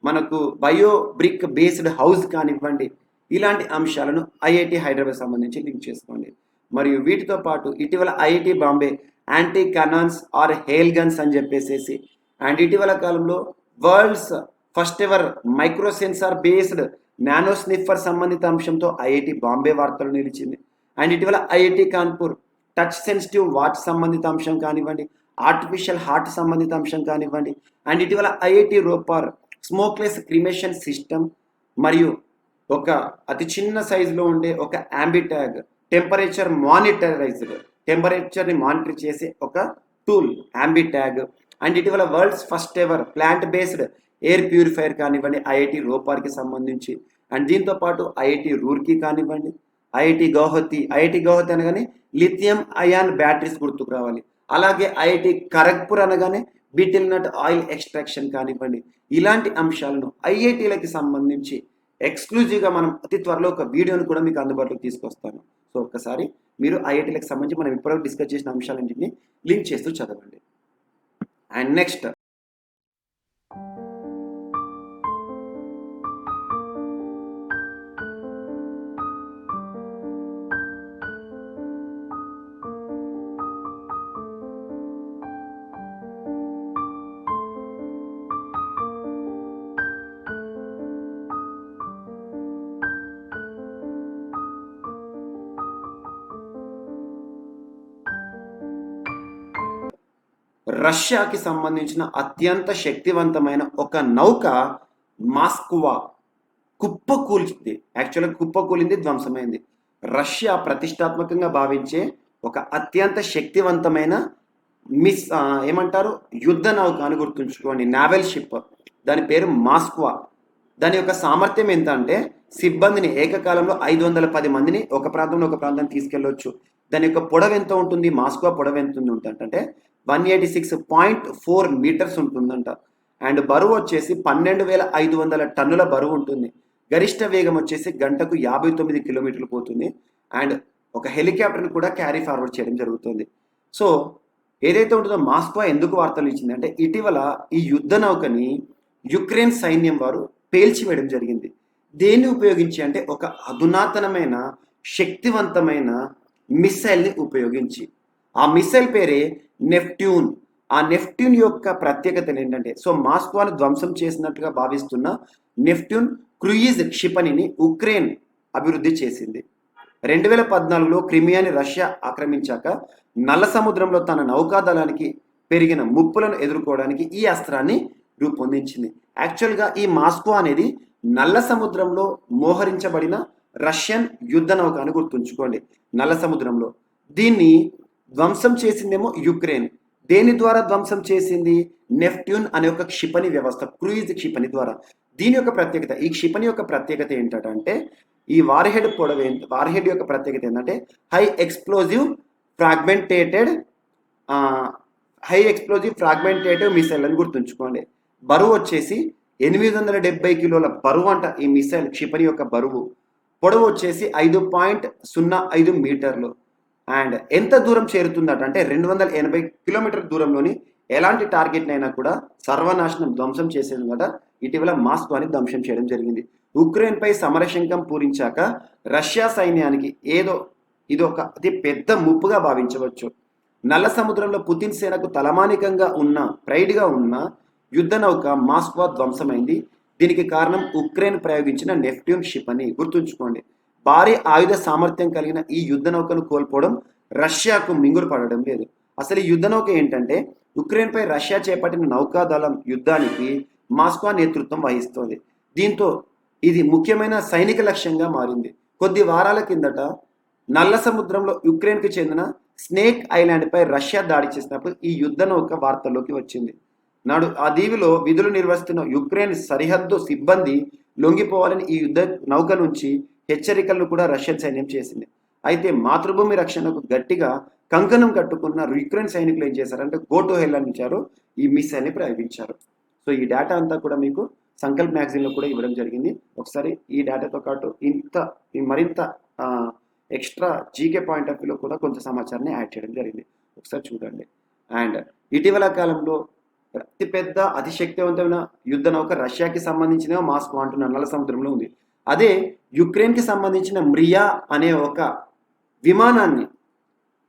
మనకు బయో బ్రిక్ బేస్డ్ హౌస్ కానివ్వండి, ఇలాంటి అంశాలను ఐఐటి హైదరాబాద్ సంబంధించి లింక్ చేసుకోండి. మరియు వీటితో పాటు ఇటీవల IIT Bombay anti cannons or hail guns అని చెప్పేసేసి, అండ్ ఇటీవల కాలంలో world's first ever micro sensor based nano sniffer సంబంధిత అంశంతో ఐఐటి బాంబే వార్తలు నిలిచింది. అండ్ ఇటీవల IIT Kanpur touch sensitive watch సంబంధిత అంశం కానివ్వండి, ఆర్టిఫిషియల్ హార్ట్ సంబంధిత అంశం కానివ్వండి, అండ్ ఇటీవల IIT Ropar smokeless cremation system మరియు ఒక అతి చిన్న సైజులో ఉండే ఒక యాంబిట్యాగ్ టెంపరేచర్ని మానిటర్ చేసే ఒక టూల్ యాంబిట్యాగ్. అండ్ ఇటీవల world's first ever plant based air purifier కానివ్వండి ఐఐటి రోపార్కి సంబంధించి. అండ్ దీంతో పాటు ఐఐటి రూర్కీ కానివ్వండి, ఐఐటి గౌహతి అనగానే లిథియం అయాన్ బ్యాటరీస్ గుర్తుకు రావాలి. అలాగే ఐఐటి ఖరగ్పూర్ అనగానే బీటిల్ నట్ ఆయిల్ ఎక్స్ట్రాక్షన్ కానివ్వండి, ఇలాంటి అంశాలను ఐఐటీలకి సంబంధించి ఎక్స్క్లూజివ్గా మనం అతి త్వరలో ఒక వీడియోని కూడా మీకు అందుబాటులోకి తీసుకొస్తాను. సో ఒక్కసారి మీరు ఐఐటీలకు సంబంధించి మనం ఇప్పటివరకు డిస్కస్ చేసిన అంశాలన్నింటినీ లింక్ చేస్తూ చదవండి. అండ్ నెక్స్ట్ రష్యాకి సంబంధించిన అత్యంత శక్తివంతమైన ఒక నౌక మాస్క్వా కుప్పకూలింది. యాక్చువల్గా కుప్పకూలింది, ధ్వంసమైంది. రష్యా ప్రతిష్టాత్మకంగా భావించే ఒక అత్యంత శక్తివంతమైన యుద్ధ నౌక అని గుర్తుంచుకోండి, నావెల్ షిప్. దాని పేరు మాస్క్వా. దాని యొక్క సామర్థ్యం ఎంత అంటే సిబ్బందిని ఏకకాలంలో 510 మందిని ఒక ప్రాంతం నుంచి ఒక ప్రాంతానికి తీసుకెళ్ళవచ్చు. దాని యొక్క పొడవు ఎంత ఉంటుంది, మాస్క్వా పొడవు ఎంత ఉంటుంది అంటే 186.4 మీటర్స్ ఉంటుందంట. అండ్ బరువు వచ్చేసి 12,500 టన్నుల బరువు ఉంటుంది. గరిష్ట వేగం వచ్చేసి గంటకు 59 కిలోమీటర్లు పోతుంది. అండ్ ఒక హెలికాప్టర్ని కూడా క్యారీ ఫార్వర్డ్ చేయడం జరుగుతుంది. సో ఏదైతే ఉంటుందో మాస్కో ఎందుకు వార్తలు ఇచ్చింది అంటే ఇటీవల ఈ యుద్ధ నౌకని యుక్రెయిన్ సైన్యం వారు పేల్చివేయడం జరిగింది. దేన్ని ఉపయోగించి అంటే ఒక అధునాతనమైన శక్తివంతమైన మిసైల్ని ఉపయోగించి. ఆ మిసైల్ పేరే నెప్ట్యూన్. ఆ నెప్ట్యూన్ యొక్క ప్రత్యేకతలు ఏంటంటే సో మాస్కోను ధ్వంసం చేసినట్టుగా భావిస్తున్న నెప్ట్యూన్ క్రూయిజ్ క్షిపణిని ఉక్రెయిన్ అభివృద్ధి చేసింది. 2014లో క్రిమియాని రష్యా ఆక్రమించాక నల్ల సముద్రంలో తన నౌకాదళానికి పెరిగిన ముప్పులను ఎదుర్కోవడానికి ఈ అస్త్రాన్ని రూపొందించింది. యాక్చువల్గా ఈ మాస్కో అనేది నల్ల సముద్రంలో మోహరించబడిన రష్యన్ యుద్ధ నౌక అని గుర్తుంచుకోండి. నల్ల సముద్రంలో దీన్ని ధ్వంసం చేసిందేమో యుక్రెయిన్. దేని ద్వారా ధ్వంసం చేసింది? నెప్ట్యూన్ అనే ఒక క్షిపణి వ్యవస్థ, క్రూయిజ్ క్షిపణి ద్వారా. దీని యొక్క ప్రత్యేకత, ఈ క్షిపణి యొక్క ప్రత్యేకత ఏంటంటే ఈ వార్హెడ్ వార్హెడ్ యొక్క ప్రత్యేకత ఏంటంటే హై ఎక్స్ప్లోజివ్ ఫ్రాగ్మెంటేటివ్ మిసైల్ అని గుర్తుంచుకోండి. బరువు వచ్చేసి 870 కిలోల బరువు అంట ఈ మిసైల్ క్షిపణి యొక్క బరువు. పొడవు వచ్చేసి 5.05 మీటర్లు. అండ్ ఎంత దూరం చేరుతుందట అంటే 280 కిలోమీటర్ దూరంలోని ఎలాంటి టార్గెట్ అయినా కూడా సర్వనాశనం ధ్వంసం చేసేదన్నమాట. ఇటీవల మాస్కో అని ధ్వంసం చేయడం జరిగింది. ఉక్రెయిన్ పై సమరశంకం పూరించాక రష్యా సైన్యానికి ఇదొక అతి పెద్ద ముప్పుగా భావించవచ్చు. నల్ల సముద్రంలో పుతిన్ సేనకు తలమానికంగా ఉన్న ప్రైడ్గా ఉన్న యుద్ధ నౌక మాస్కో ధ్వంసమైంది. దీనికి కారణం ఉక్రెయిన్ ప్రయోగించిన నెప్ట్యూన్ క్షిపణి. గుర్తుంచుకోండి, భారీ ఆయుధ సామర్థ్యం కలిగిన ఈ యుద్ధ నౌకను కోల్పోవడం రష్యాకు మింగుడు పడడం లేదు. అసలు ఈ యుద్ధ నౌక ఏంటంటే ఉక్రెయిన్పై రష్యా చేపట్టిన నౌకాదళం యుద్ధానికి మాస్కో నేతృత్వం వహిస్తోంది. దీంతో ఇది ముఖ్యమైన సైనిక లక్ష్యంగా మారింది. కొద్ది వారాల కిందట నల్ల సముద్రంలో యుక్రెయిన్కి చెందిన స్నేక్ ఐలాండ్పై రష్యా దాడి చేసినప్పుడు ఈ యుద్ధ నౌక వార్తల్లోకి వచ్చింది. నాడు ఆ దీవిలో విధులు నిర్వహిస్తున్న యుక్రెయిన్ సరిహద్దు సిబ్బంది లొంగిపోవాలని ఈ యుద్ధ నౌక నుంచి హెచ్చరికలను కూడా రష్యన్ సైన్యం చేసింది. అయితే మాతృభూమి రక్షణకు గట్టిగా కంకణం కట్టుకున్న యుక్రెయిన్ సైనికులు ఏం చేశారంటే గో టు హెల్ అని ఇచ్చారు, ఈ మిసైల్ని ప్రయోగించారు. సో ఈ డేటా అంతా కూడా మీకు సంకల్ప్ మ్యాగజైన్లో కూడా ఇవ్వడం జరిగింది. ఒకసారి ఈ డేటాతో పాటు మరింత ఎక్స్ట్రా జీకే పాయింట్ ఆఫ్ వ్యూలో కూడా కొంత సమాచారాన్ని యాడ్ చేయడం జరిగింది. ఒకసారి చూడండి. అండ్ ఇటీవల కాలంలో అతిపెద్ద అతిశక్తివంతమైన యుద్ధ నౌక రష్యాకి సంబంధించిన మాస్కో అంటున్న నల్ల సముద్రంలో ఉంది. అదే యుక్రెయిన్కి సంబంధించిన మ్రియా అనే ఒక విమానాన్ని,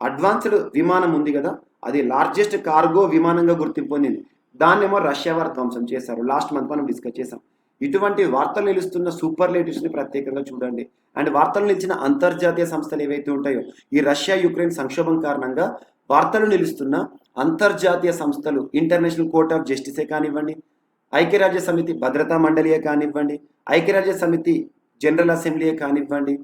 అడ్వాన్స్డ్ విమానం ఉంది కదా, అది లార్జెస్ట్ కార్గో విమానంగా గుర్తింపు పొందింది. దాన్నేమో రష్యా వారు ధ్వంసం చేశారు. లాస్ట్ మంత్ మనం డిస్కస్ చేసాం. ఇటువంటి వార్తలు నిలుస్తున్న సూపర్లేటివ్స్ని ప్రత్యేకంగా చూడండి. అండ్ వార్తలు నిలిచిన అంతర్జాతీయ సంస్థలు ఏవైతే ఉంటాయో ఈ రష్యా యుక్రెయిన్ సంక్షోభం కారణంగా వార్తలు నిలుస్తున్న అంతర్జాతీయ సంస్థలు, ఇంటర్నేషనల్ కోర్ట్ ఆఫ్ జస్టిసే కానివ్వండి, ఐక్యరాజ్య సమితి భద్రతా మండలియే కానివ్వండి, ఐక్యరాజ్య సమితి జనరల్ అసెంబ్లీయే కానివ్వండి,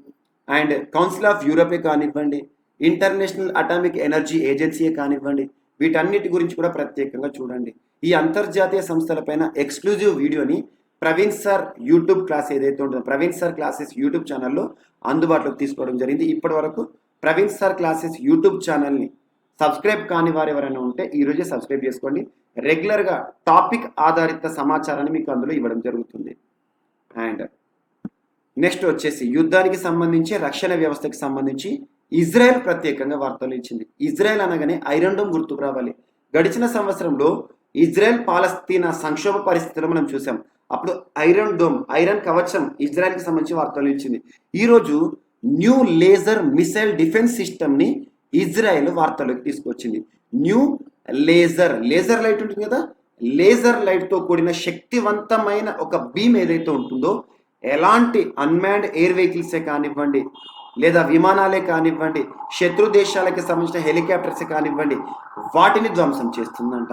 అండ్ కౌన్సిల్ ఆఫ్ యూరోపే కానివ్వండి, ఇంటర్నేషనల్ అటామిక్ ఎనర్జీ ఏజెన్సీయే కానివ్వండి, వీటన్నిటి గురించి కూడా ప్రత్యేకంగా చూడండి. ఈ అంతర్జాతీయ సంస్థలపైన ఎక్స్క్లూజివ్ వీడియోని ప్రవీణ్ సార్ యూట్యూబ్ క్లాస్ ఏదైతే ఉంటుందో ప్రవీణ్ సార్ క్లాసెస్ యూట్యూబ్ ఛానల్లో అందుబాటులోకి తీసుకోవడం జరిగింది. ఇప్పటి వరకు ప్రవీణ్ సార్ క్లాసెస్ యూట్యూబ్ ఛానల్ని సబ్స్క్రైబ్ కాని వారు ఎవరైనా ఉంటే ఈరోజే సబ్స్క్రైబ్ చేసుకోండి. రెగ్యులర్గా టాపిక్ ఆధారిత సమాచారాన్ని మీకు అందులో ఇవ్వడం జరుగుతుంది. అండ్ నెక్స్ట్ వచ్చేసి యుద్ధానికి సంబంధించి రక్షణ వ్యవస్థకి సంబంధించి ఇజ్రాయెల్ ప్రత్యేకంగా వార్తలు ఇచ్చింది. ఇజ్రాయెల్ అనగానే ఐరన్ డోమ్ గుర్తుకు రావాలి. గడిచిన సంవత్సరంలో ఇజ్రాయెల్ పాలస్తీనా సంక్షోభ పరిస్థితులు మనం చూసాం. అప్పుడు ఐరన్ డోమ్, ఐరన్ కవచం ఇజ్రాయెల్కి సంబంధించి వార్తలు ఇచ్చింది. ఈరోజు న్యూ లేజర్ మిసైల్ డిఫెన్స్ సిస్టమ్ని ఇజ్రాయెల్ వార్తలోకి తీసుకొచ్చింది. న్యూ లేజర్ లైట్ ఉంటుంది కదా, లేజర్ లైట్తో కూడిన శక్తివంతమైన ఒక బీమ్ ఏదైతే ఉంటుందో ఎలాంటి అన్మాన్డ్ ఎయిర్ వెహికల్సే కానివ్వండి, లేదా విమానాలే కానివ్వండి, శత్రు దేశాలకి సంబంధించిన హెలికాప్టర్సే కానివ్వండి, వాటిని ధ్వంసం చేస్తుందంట.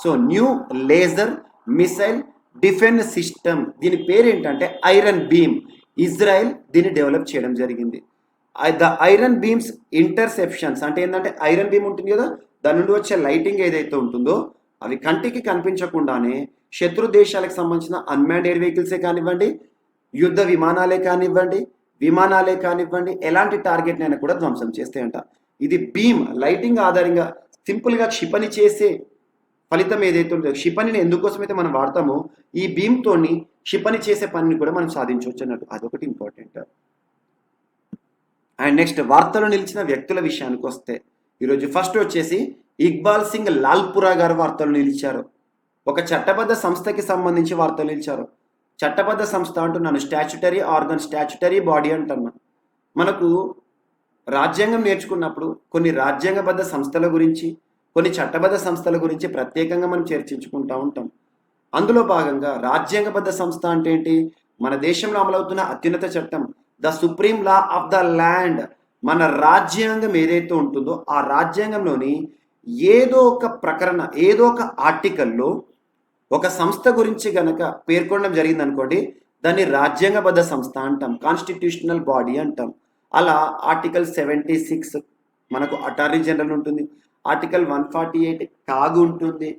So new laser missile defence system, దీని పేరు ఏంటంటే ఐరన్ బీమ్. ఇజ్రాయెల్ దీన్ని డెవలప్ చేయడం జరిగింది. ద ఐరన్ బీమ్స్ ఇంటర్సెప్షన్స్ అంటే ఏంటంటే ఐరన్ బీమ్ ఉంటుంది కదా, దాని నుండి వచ్చే లైటింగ్ ఏదైతే ఉంటుందో అవి కంటికి కనిపించకుండానే శత్రు దేశాలకు సంబంధించిన అన్మాన్డ్ ఎయిర్ వెహికల్సే కానివ్వండి, యుద్ధ విమానాలే కానివ్వండి, ఎలాంటి టార్గెట్ అయినా కూడా ధ్వంసం చేస్తాయంట. ఇది బీమ్ లైటింగ్ ఆధారంగా సింపుల్గా క్షిపణి చేసే ఫలితం ఏదైతే ఉందో, క్షిపణిని ఎందుకోసమైతే మనం వాడతామో ఈ భీమ్తోని క్షిపణి చేసే పనిని కూడా మనం సాధించవచ్చు అన్నట్టు, అదొకటి ఇంపార్టెంట్. అండ్ నెక్స్ట్ వార్తలో నిలిచిన వ్యక్తుల విషయానికి వస్తే ఈరోజు ఫస్ట్ వచ్చేసి ఇక్బాల్ సింగ్ లాల్పురా గారు వార్తలు నిలిచారు. ఒక చట్టబద్ధ సంస్థకి సంబంధించి వార్తలు నిలిచారు. చట్టబద్ధ సంస్థ అంటున్నాను, స్టాచ్యుటరీ ఆర్గన్, స్టాచ్యుటరీ బాడీ అంటున్నా. మనకు రాజ్యాంగం నేర్చుకున్నప్పుడు కొన్ని రాజ్యాంగబద్ధ సంస్థల గురించి, కొన్ని చట్టబద్ధ సంస్థల గురించి ప్రత్యేకంగా మనం చర్చించుకుంటూ ఉంటాం. అందులో భాగంగా రాజ్యాంగబద్ధ సంస్థ అంటే ఏంటి? మన దేశంలో అమలవుతున్న అత్యున్నత చట్టం, the supreme law of the land. మన రాజ్యాంగం ఏదైతే ఉంటుందో ఆ రాజ్యాంగంలోని ఏదో ఒక ప్రకరణ, ఏదో ఒక ఆర్టికల్లో ఒక సంస్థ గురించి గనక పేర్కొనడం జరిగింది అనుకోండి, దాన్ని రాజ్యాంగబద్ధ సంస్థ అంటాం, కాన్స్టిట్యూషనల్ బాడీ అంటాం. అలా ఆర్టికల్ 76 మనకు అటార్నీ జనరల్ ఉంటుంది, ఆర్టికల్ 148 కాగు ఉంటుంది,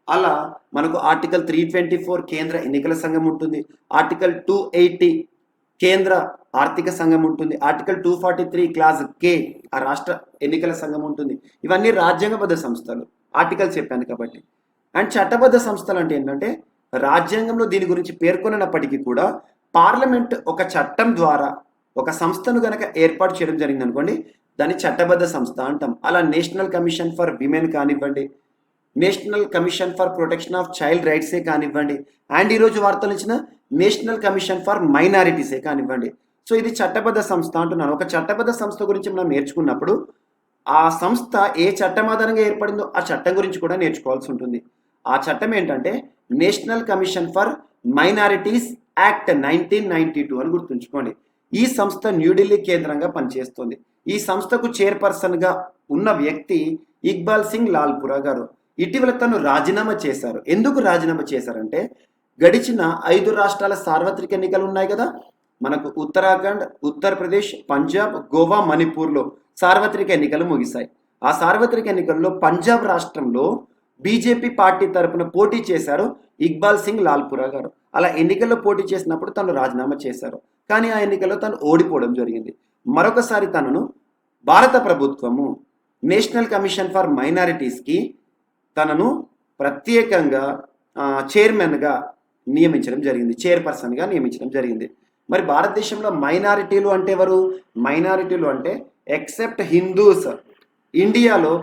అలా మనకు ఆర్టికల్ 324 కేంద్ర ఎన్నికల సంఘం ఉంటుంది, ఆర్టికల్ 280 కేంద్ర ఆర్థిక సంఘం ఉంటుంది, ఆర్టికల్ 243 క్లాస్ కే ఆ రాష్ట్ర ఎన్నికల సంఘం ఉంటుంది. ఇవన్నీ రాజ్యాంగబద్ధ సంస్థలు, ఆర్టికల్ చెప్పాను కాబట్టి. అండ్ చట్టబద్ధ సంస్థలు అంటే ఏంటంటే రాజ్యాంగంలో దీని గురించి పేర్కొన్నప్పటికీ కూడా పార్లమెంట్ ఒక చట్టం ద్వారా ఒక సంస్థను గనక ఏర్పాటు చేయడం జరిగింది అనుకోండి, దాన్ని చట్టబద్ధ సంస్థ అంటాం. అలా నేషనల్ కమిషన్ ఫర్ విమెన్ కానివ్వండి, National Commission for Protection of Child రైట్సే కానివ్వండి, అండ్ ఈరోజు వార్తలు ఇచ్చిన నేషనల్ కమిషన్ ఫర్ మైనారిటీసే కానివ్వండి. సో ఇది చట్టబద్ధ సంస్థ అంటున్నాను. ఒక చట్టబద్ధ సంస్థ గురించి మనం నేర్చుకున్నప్పుడు ఆ సంస్థ ఏ చట్టం ఆధారంగా ఏర్పడిందో ఆ చట్టం గురించి కూడా నేర్చుకోవాల్సి ఉంటుంది. ఆ చట్టం ఏంటంటే national Commission for minorities act 1992 అని గుర్తుంచుకోండి. ఈ సంస్థ న్యూఢిల్లీ కేంద్రంగా పనిచేస్తుంది. ఈ సంస్థకు చైర్పర్సన్గా ఉన్న వ్యక్తి ఇక్బాల్ సింగ్ లాల్పురా గారు. ఇటీవల తను రాజీనామా చేశారు. ఎందుకు రాజీనామా చేశారంటే గడిచిన 5 రాష్ట్రాల సార్వత్రిక ఎన్నికలు ఉన్నాయి కదా, మనకు ఉత్తరాఖండ్, ఉత్తరప్రదేశ్, పంజాబ్, గోవా, మణిపూర్లో సార్వత్రిక ఎన్నికలు ముగిశాయి. ఆ సార్వత్రిక ఎన్నికల్లో పంజాబ్ రాష్ట్రంలో బీజేపీ పార్టీ తరపున పోటీ చేశారు ఇక్బాల్ సింగ్ లాల్పురా గారు. అలా ఎన్నికల్లో పోటీ చేసినప్పుడు తను రాజీనామా చేశారు. కానీ ఆ ఎన్నికల్లో తను ఓడిపోవడం జరిగింది. మరొకసారి తనను భారత ప్రభుత్వము నేషనల్ కమిషన్ ఫర్ మైనారిటీస్కి తనను ప్రత్యేకంగా చైర్మన్గా నియమించడం జరిగింది, చైర్పర్సన్గా నియమించడం జరిగింది. మరి భారతదేశంలో మైనారిటీలు అంటే ఎవరు? మైనారిటీలు అంటే ఎక్సెప్ట్ హిందూస్, ఇండియాలో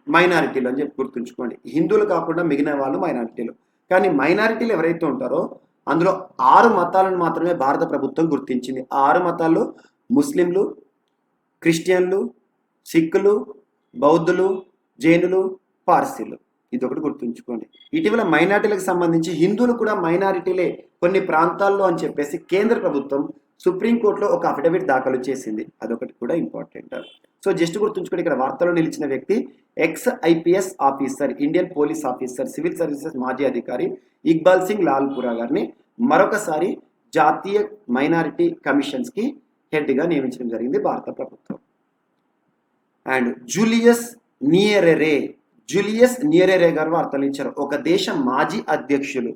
మైనారిటీలు అని చెప్పి గుర్తుంచుకోండి. హిందువులు కాకుండా మిగిలిన వాళ్ళు మైనారిటీలు. కానీ మైనారిటీలు ఎవరైతే ఉంటారో అందులో 6 మతాలను మాత్రమే భారత ప్రభుత్వం గుర్తించింది. ఆ 6 మతాల్లో ముస్లింలు, క్రిస్టియన్లు, సిక్కులు, బౌద్ధులు, జైనులు, పార్సీలు. ఇది ఒకటి గుర్తుంచుకోండి. ఇటీవల మైనారిటీలకు సంబంధించి హిందువులు కూడా మైనారిటీలే కొన్ని ప్రాంతాల్లో అని చెప్పేసి కేంద్ర ప్రభుత్వం సుప్రీంకోర్టులో ఒక అఫిడవిట్ దాఖలు చేసింది. అదొకటి కూడా ఇంపార్టెంట్. సో జస్ట్ గుర్తుంచుకోండి, ఇక్కడ వార్తలో నిలిచిన వ్యక్తి X IPS officer, Indian police officer, civil services మాజీ అధికారి ఇక్బాల్ సింగ్ లాల్పురా గారిని మరొకసారి జాతీయ మైనారిటీ కమిషన్స్కి హెడ్గా నియమించడం జరిగింది భారత ప్రభుత్వం. అండ్ జూలియస్ నియరెరే గారు వార్తలు ఇచ్చారు. ఒక దేశ మాజీ అధ్యక్షులు,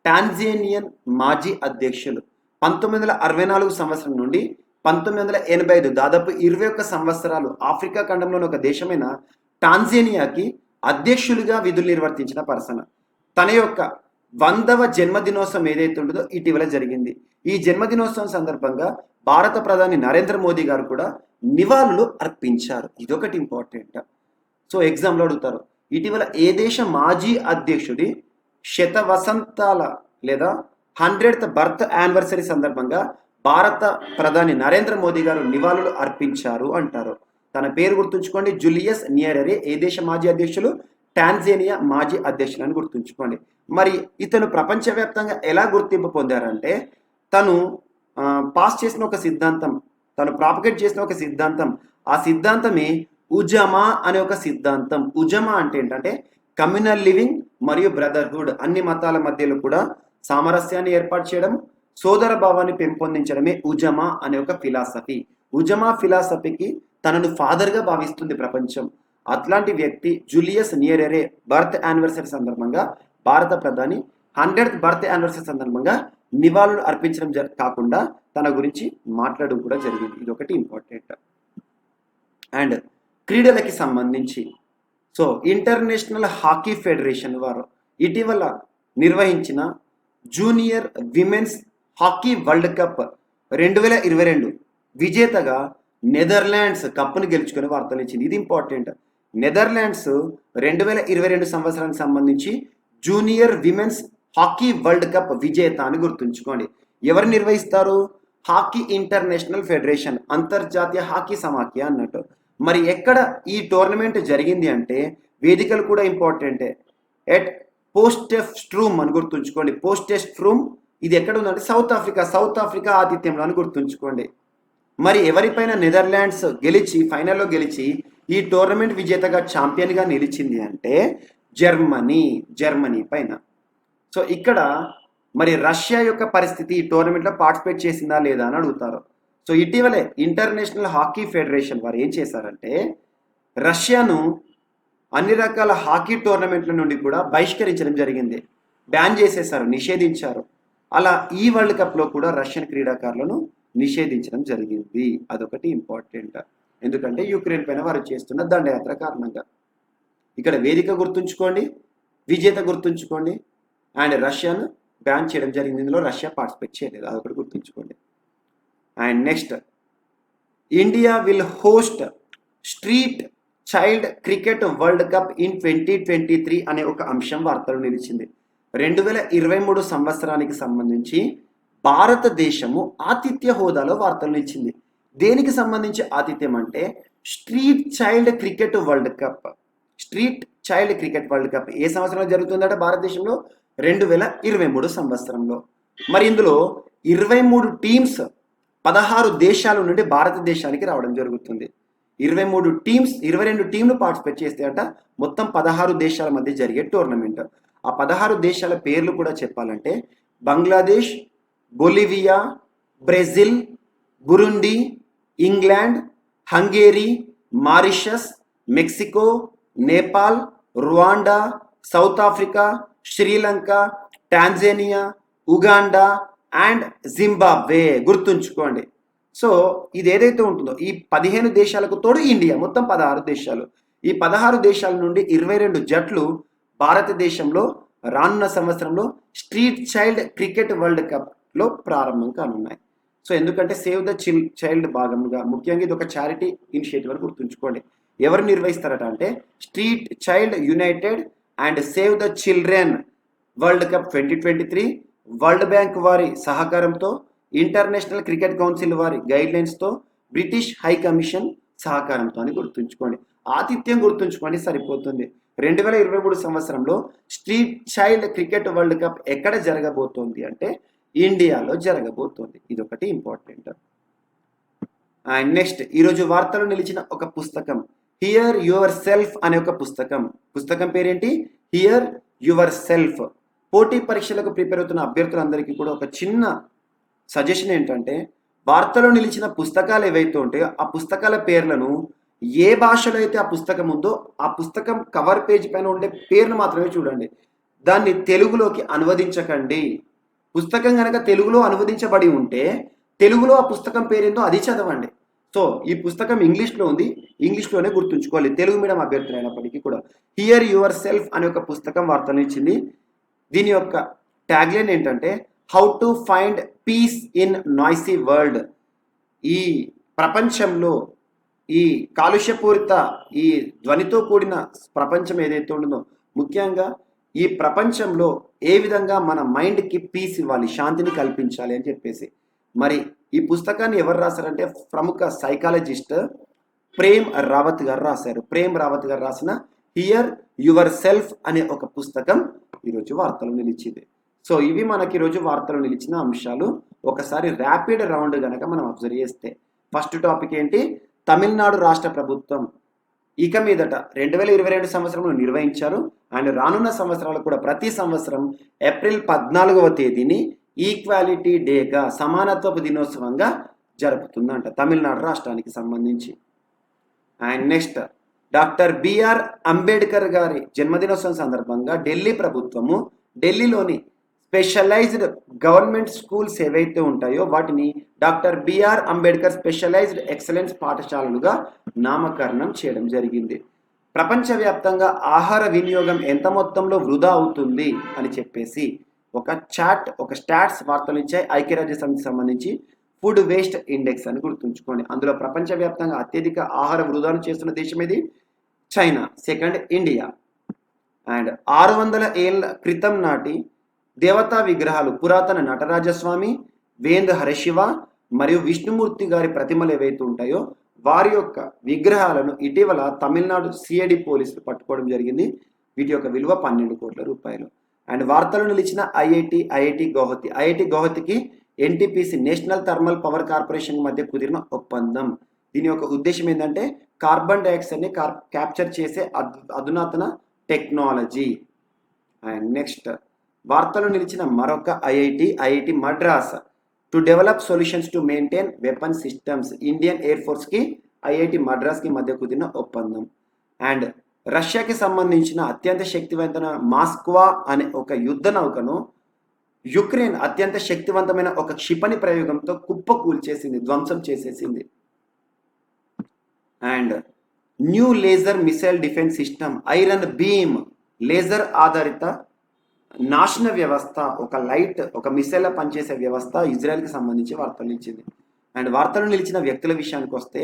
టాంజేనియన్ మాజీ అధ్యక్షులు 1964 సంవత్సరం నుండి 1985 దాదాపు 21 సంవత్సరాలు ఆఫ్రికా ఖండంలోని ఒక దేశమైన టాంజేనియాకి అధ్యక్షులుగా విధులు నిర్వర్తించిన పర్సన్. తన యొక్క 100వ జన్మదినోత్సవం ఏదైతే ఉంటుందో ఇటీవల జరిగింది. ఈ జన్మదినోత్సవం సందర్భంగా భారత ప్రధాని నరేంద్ర మోదీ గారు కూడా నివాళులు అర్పించారు. ఇదొకటి ఇంపార్టెంట్. సో ఎగ్జామ్లో అడుగుతారు, ఇటీవల ఏ దేశ మాజీ అధ్యక్షుడి శతవసంతాల లేదా 100th బర్త్ యానివర్సరీ సందర్భంగా భారత ప్రధాని నరేంద్ర మోదీ గారు నివాళులు అర్పించారు అంటారు. తన పేరు గుర్తుంచుకోండి, జూలియస్ నియరెరే. ఏ దేశ మాజీ అధ్యక్షులు? టాంజేనియా మాజీ అధ్యక్షులు అని గుర్తుంచుకోండి. మరి ఇతను ప్రపంచవ్యాప్తంగా ఎలా గుర్తింపు పొందారంటే తను పాస్ చేసిన ఒక సిద్ధాంతం, తను ప్రాపగేట్ చేసిన ఒక సిద్ధాంతం, ఆ సిద్ధాంతమే ఉజమా అనే ఒక సిద్ధాంతం. ఉజమా అంటే ఏంటంటే కమ్యూనల్ లివింగ్ మరియు బ్రదర్హుడ్, అన్ని మతాల మధ్యలో కూడా సామరస్యాన్ని ఏర్పాటు చేయడం, సోదర భావాన్ని పెంపొందించడమే ఉజమా అనే ఒక ఫిలాసఫీ. ఉజమా ఫిలాసఫీకి తనను ఫాదర్గా భావిస్తుంది ప్రపంచం. అట్లాంటి వ్యక్తి జూలియస్ నియరెరే బర్త్ యానివర్సరీ సందర్భంగా భారత ప్రధాని 100th బర్త్ యానివర్సరీ సందర్భంగా నివాళులు అర్పించడం కాకుండా తన గురించి మాట్లాడడం కూడా జరిగింది. ఇది ఒకటి ఇంపార్టెంట్. అండ్ క్రీడలకి సంబంధించి సో ఇంటర్నేషనల్ హాకీ ఫెడరేషన్ వారు ఇటీవల నిర్వహించిన junior women's hockey world cup 2022 విజేతగా నెదర్లాండ్స్ కప్పును గెలుచుకునే వార్తలు ఇచ్చింది. ఇది ఇంపార్టెంట్. నెదర్లాండ్స్ 2022 సంవత్సరానికి సంబంధించి junior women's hockey world cup విజేత అని గుర్తుంచుకోండి. ఎవరు నిర్వహిస్తారు? హాకీ ఇంటర్నేషనల్ ఫెడరేషన్, అంతర్జాతీయ హాకీ సమాఖ్య అన్నట్టు. మరి ఎక్కడ ఈ టోర్నమెంట్ జరిగింది అంటే వేదికలు కూడా ఇంపార్టెంటే. ఎట్ పోస్టెఫ్స్ట్రూమ్ అని గుర్తుంచుకోండి. పోస్టెఫ్స్ట్రూమ్ ఇది ఎక్కడ ఉందంటే సౌత్ ఆఫ్రికా ఆతిథ్యంలో అని గుర్తుంచుకోండి. మరి ఎవరిపైన నెదర్లాండ్స్ గెలిచి ఫైనల్లో గెలిచి ఈ టోర్నమెంట్ విజేతగా ఛాంపియన్గా నిలిచింది అంటే జర్మనీ పైన. సో ఇక్కడ మరి రష్యా యొక్క పరిస్థితి ఈ టోర్నమెంట్లో పార్టిసిపేట్ చేసిందా లేదా అని అడుగుతారు. సో ఇటీవలే ఇంటర్నేషనల్ హాకీ ఫెడరేషన్ వారు ఏం చేశారంటే రష్యాను అన్ని రకాల హాకీ టోర్నమెంట్ల నుండి కూడా బహిష్కరించడం జరిగింది. బ్యాన్ చేసేసారు, నిషేధించారు. అలా ఈ వరల్డ్ కప్లో కూడా రష్యన్ క్రీడాకారులను నిషేధించడం జరిగింది. అదొకటి ఇంపార్టెంట్. ఎందుకంటే యుక్రెయిన్ పైన వారు చేస్తున్న దండయాత్ర కారణంగా. ఇక్కడ వేదిక గుర్తుంచుకోండి, విజేత గుర్తుంచుకోండి, అండ్ రష్యాను బ్యాన్ చేయడం జరిగింది. ఇందులో రష్యా పార్టిసిపేట్ చేయలేదు, అదొకటి గుర్తుంచుకోండి. And next, India will host street child cricket world cup in 2023 అనే ఒక అంశం వార్తలు నిలిచింది. 2023 సంవత్సరానికి సంబంధించి భారతదేశము ఆతిథ్య హోదాలో వార్తలు నిలిచింది. దేనికి సంబంధించి ఆతిథ్యం అంటే street child cricket world cup. Street child cricket world cup ఏ సంవత్సరంలో జరుగుతుందంటే భారతదేశంలో 2023 సంవత్సరంలో. మరి ఇందులో 23 టీమ్స్ 16 దేశాల నుండి భారతదేశానికి రావడం జరుగుతుంది. 23 టీమ్స్ 22 టీంలు పార్టిసిపేట్ చేస్తాయట. మొత్తం 16 దేశాల మధ్య జరిగే టోర్నమెంట్. ఆ 16 దేశాల పేర్లు కూడా చెప్పాలంటే Bangladesh, Bolivia, Brazil, Burundi, England, Hungary, Mauritius, Mexico, Nepal, Rwanda, south Africa, Sri Lanka, Tanzania, Uganda and Zimbabwe. గుర్తుంచుకోండి. సో ఇది ఏదైతే ఉంటుందో ఈ 15 దేశాలకు తోడు ఇండియా, మొత్తం 16 దేశాలు. ఈ 16 దేశాల నుండి 22 జట్లు భారతదేశంలో రానున్న సంవత్సరంలో స్ట్రీట్ చైల్డ్ క్రికెట్ వరల్డ్ కప్లో ప్రారంభం కానున్నాయి. సో ఎందుకంటే సేవ్ ద చైల్డ్ భాగంగా ముఖ్యంగా ఇది ఒక చారిటీ ఇనిషియేటివ్ అని గుర్తుంచుకోండి. ఎవరు నిర్వహిస్తారట అంటే street child United and save the children world cup 2023 world bank వారి సహకారంతో, ఇంటర్నేషనల్ క్రికెట్ కౌన్సిల్ వారి గైడ్లైన్స్తో, బ్రిటిష్ హై కమిషన్ సహకారంతో అని గుర్తుంచుకోండి. ఆతిథ్యం గుర్తుంచుకోండి సరిపోతుంది. 2023 సంవత్సరంలో street child cricket world cup ఎక్కడ జరగబోతోంది అంటే ఇండియాలో జరగబోతోంది. ఇదొకటి ఇంపార్టెంట్. అండ్ నెక్స్ట్, ఈరోజు వార్తలు నిలిచిన ఒక పుస్తకం హియర్ యువర్ సెల్ఫ్ అనే ఒక పుస్తకం పేరేంటి? Here your self. పోటీ పరీక్షలకు ప్రిపేర్ అవుతున్న అభ్యర్థులందరికీ కూడా ఒక చిన్న సజెషన్ ఏంటంటే వార్తలో నిలిచిన పుస్తకాలు ఏవైతే ఉంటాయో ఆ పుస్తకాల పేర్లను ఏ భాషలో అయితే ఆ పుస్తకం ఉందో ఆ పుస్తకం కవర్ పేజ్ పైన ఉండే పేరును మాత్రమే చూడండి. దాన్ని తెలుగులోకి అనువదించకండి. పుస్తకం కనుక తెలుగులో అనువదించబడి ఉంటే తెలుగులో ఆ పుస్తకం పేరేందో అది చదవండి. సో ఈ పుస్తకం ఇంగ్లీష్లో ఉంది, ఇంగ్లీష్లోనే గుర్తుంచుకోవాలి తెలుగు మీడియం అభ్యర్థులు అయినప్పటికీ కూడా. హియర్ యువర్ సెల్ఫ్ అనే ఒక పుస్తకం వార్తలు ఇచ్చింది. దీని యొక్క ట్యాగ్లైన్ ఏంటంటే how to find piece in noisy world. ఈ ప్రపంచంలో ఈ కాలుష్యపూరిత ఈ ధ్వనితో కూడిన ప్రపంచం ఏదైతే ఉంటుందో ముఖ్యంగా ఈ ప్రపంచంలో ఏ విధంగా మన మైండ్కి పీస్ ఇవ్వాలి, శాంతిని కల్పించాలి అని చెప్పేసి. మరి ఈ పుస్తకాన్ని ఎవరు రాశారంటే ప్రముఖ సైకాలజిస్ట్ ప్రేమ్ రావత్ గారు రాశారు. ప్రేమ్ రావత్ గారు రాసిన హియర్ యువర్ సెల్ఫ్ అనే ఒక పుస్తకం ఈరోజు వార్తలు నిలిచింది. సో ఇవి మనకి ఈరోజు వార్తలు నిలిచిన అంశాలు. ఒకసారి ర్యాపిడ్ రౌండ్ కనుక మనం అబ్జర్వ్ చేస్తే ఫస్ట్ టాపిక్ ఏంటి? తమిళనాడు రాష్ట్ర ప్రభుత్వం ఇక మీదట 2022 సంవత్సరంలో నిర్వహించారు. అండ్ రానున్న సంవత్సరాలు కూడా ప్రతి సంవత్సరం ఏప్రిల్ 14వ తేదీని ఈక్వాలిటీ డేగా, సమానత్వపు దినోత్సవంగా జరుపుతుందంట తమిళనాడు రాష్ట్రానికి సంబంధించి. And next, doctor BR Ambedkar గారి జన్మదినోత్సవం సందర్భంగా ఢిల్లీ ప్రభుత్వము ఢిల్లీలోని స్పెషలైజ్డ్ గవర్నమెంట్ స్కూల్స్ ఏవైతే ఉంటాయో వాటిని doctor BR Ambedkar specialized excellence పాఠశాలలుగా నామకరణం చేయడం జరిగింది. ప్రపంచవ్యాప్తంగా ఆహార వినియోగం ఎంత మొత్తంలో వృధా అవుతుంది అని చెప్పేసి ఒక స్టాట్స్ వార్తలు ఇచ్చాయి ఐక్యరాజ్య సమితికి సంబంధించి ఫుడ్ వేస్ట్ ఇండెక్స్ అని గుర్తుంచుకోండి. అందులో ప్రపంచవ్యాప్తంగా అత్యధిక ఆహార వృధాను చేస్తున్న దేశం ఇది చైనా, సెకండ్ ఇండియా. అండ్ 600 ఏళ్ల క్రితం నాటి దేవతా విగ్రహాలు పురాతన నటరాజస్వామి, వేంద హరశివ మరియు విష్ణుమూర్తి గారి ప్రతిమలు ఏవైతే ఉంటాయో వారి యొక్క విగ్రహాలను ఇటీవల తమిళనాడు సిఐడి పోలీసులు పట్టుకోవడం జరిగింది. వీటి యొక్క విలువ 12 కోట్ల రూపాయలు. అండ్ వార్తలు నిలిచిన ఐఐటి గౌహతికి NTPC National Thermal Power Corporation మధ్య కుదిరిన ఒప్పందం. దీని యొక్క ఉద్దేశం ఏంటంటే కార్బన్ డైఆక్సైడ్ని క్యాప్చర్ చేసే అధునాతన టెక్నాలజీ. అండ్ నెక్స్ట్ వార్తలు నిలిచిన మరొక IIT Madras to develop solutions to maintain weapon systems. Indian air ఫోర్స్కి ఐఐటి మద్రాస్కి మధ్య కుదిరిన ఒప్పందం. అండ్ రష్యాకి సంబంధించిన అత్యంత శక్తివంతమైన మాస్క్వా అనే ఒక యుద్ధ నౌకను యుక్రెయిన్ అత్యంత శక్తివంతమైన ఒక క్షిపణి ప్రయోగంతో కుప్పకూల్చేసింది, ధ్వంసం చేసేసింది. And new laser missile defence system iron beam laser ఆధారిత నాశన వ్యవస్థ, ఒక మిసైల్ పనిచేసే వ్యవస్థ ఇజ్రాయెల్కి సంబంధించి వార్తలు నిలిచింది. అండ్ వార్తలు నిలిచిన వ్యక్తుల విషయానికి వస్తే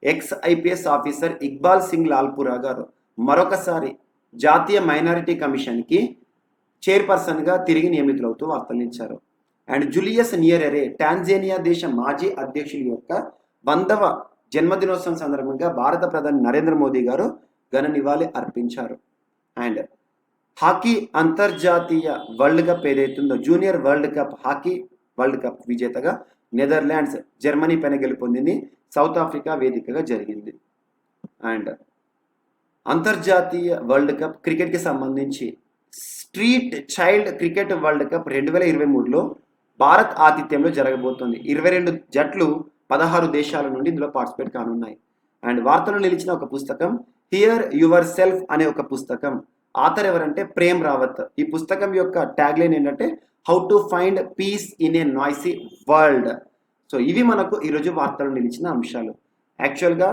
X IPS officer Iqbal Singh Lalpura గారు మరొకసారి జాతీయ మైనారిటీ కమిషన్కి చైర్పర్సన్గా తిరిగి నియమితులవుతూ వార్తలు నిలిచారు. అండ్ జూలియస్ నియరెరే టాంజానియా దేశ మాజీ అధ్యక్షుల యొక్క 100వ జన్మదినోత్సవం సందర్భంగా భారత ప్రధాని నరేంద్ర మోదీ గారు ఘన నివాళి అర్పించారు. అండ్ హాకీ అంతర్జాతీయ వరల్డ్ కప్ ఏదైతుందో జూనియర్ హాకీ వరల్డ్ కప్ విజేతగా నెదర్లాండ్స్ జర్మనీ పైన గెలుపొందింది. సౌత్ ఆఫ్రికా వేదికగా జరిగింది. అండ్ అంతర్జాతీయ వరల్డ్ కప్ క్రికెట్కి సంబంధించి street child cricket world cup 2023లో భారత్ ఆతిథ్యంలో జరగబోతోంది. 22 జట్లు 16 దేశాల నుండి ఇందులో పార్టిసిపేట్ కానున్నాయి. అండ్ వార్తలు నిలిచిన ఒక పుస్తకం హియర్ యువర్ సెల్ఫ్ అనే ఒక పుస్తకం. ఆథర్ ఎవరంటే ప్రేమ్ రావత్. ఈ పుస్తకం యొక్క ట్యాగ్ లైన్ ఏంటంటే how to find piece in a noisy world. So ఇవి మనకు ఈరోజు వార్తలు నిలిచిన అంశాలు. యాక్చువల్గా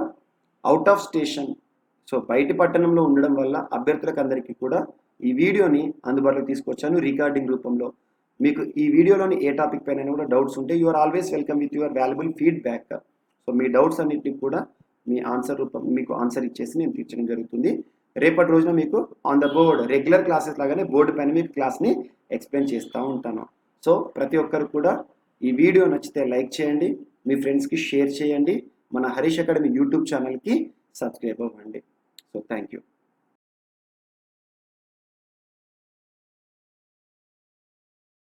అవుట్ ఆఫ్ స్టేషన్, సో బయటి పట్టణంలో ఉండడం వల్ల అభ్యర్థులకు అందరికీ కూడా ఈ వీడియోని అందుబాటులోకి తీసుకొచ్చాను రికార్డింగ్ రూపంలో. మీకు ఈ వీడియోలోని ఏ టాపిక్ పైన కూడా డౌట్స్ ఉంటే you are always welcome with your valuable feedback. So మీ డౌట్స్ అన్నిటికీ కూడా మీకు ఆన్సర్ ఇచ్చేసి నేను తీర్చడం జరుగుతుంది. రేపటి రోజున మీకు on the board regular classes లాగానే బోర్డు పైన మీకు క్లాస్ని ఎక్స్ప్లెయిన్ చేస్తూ ఉంటాను. సో ప్రతి ఒక్కరు కూడా ఈ వీడియో నచ్చితే లైక్ చేయండి, మీ ఫ్రెండ్స్కి షేర్ చేయండి, మన హరీష్ అకాడమీ యూట్యూబ్ ఛానల్కి సబ్స్క్రైబ్ అవ్వండి. So thank you.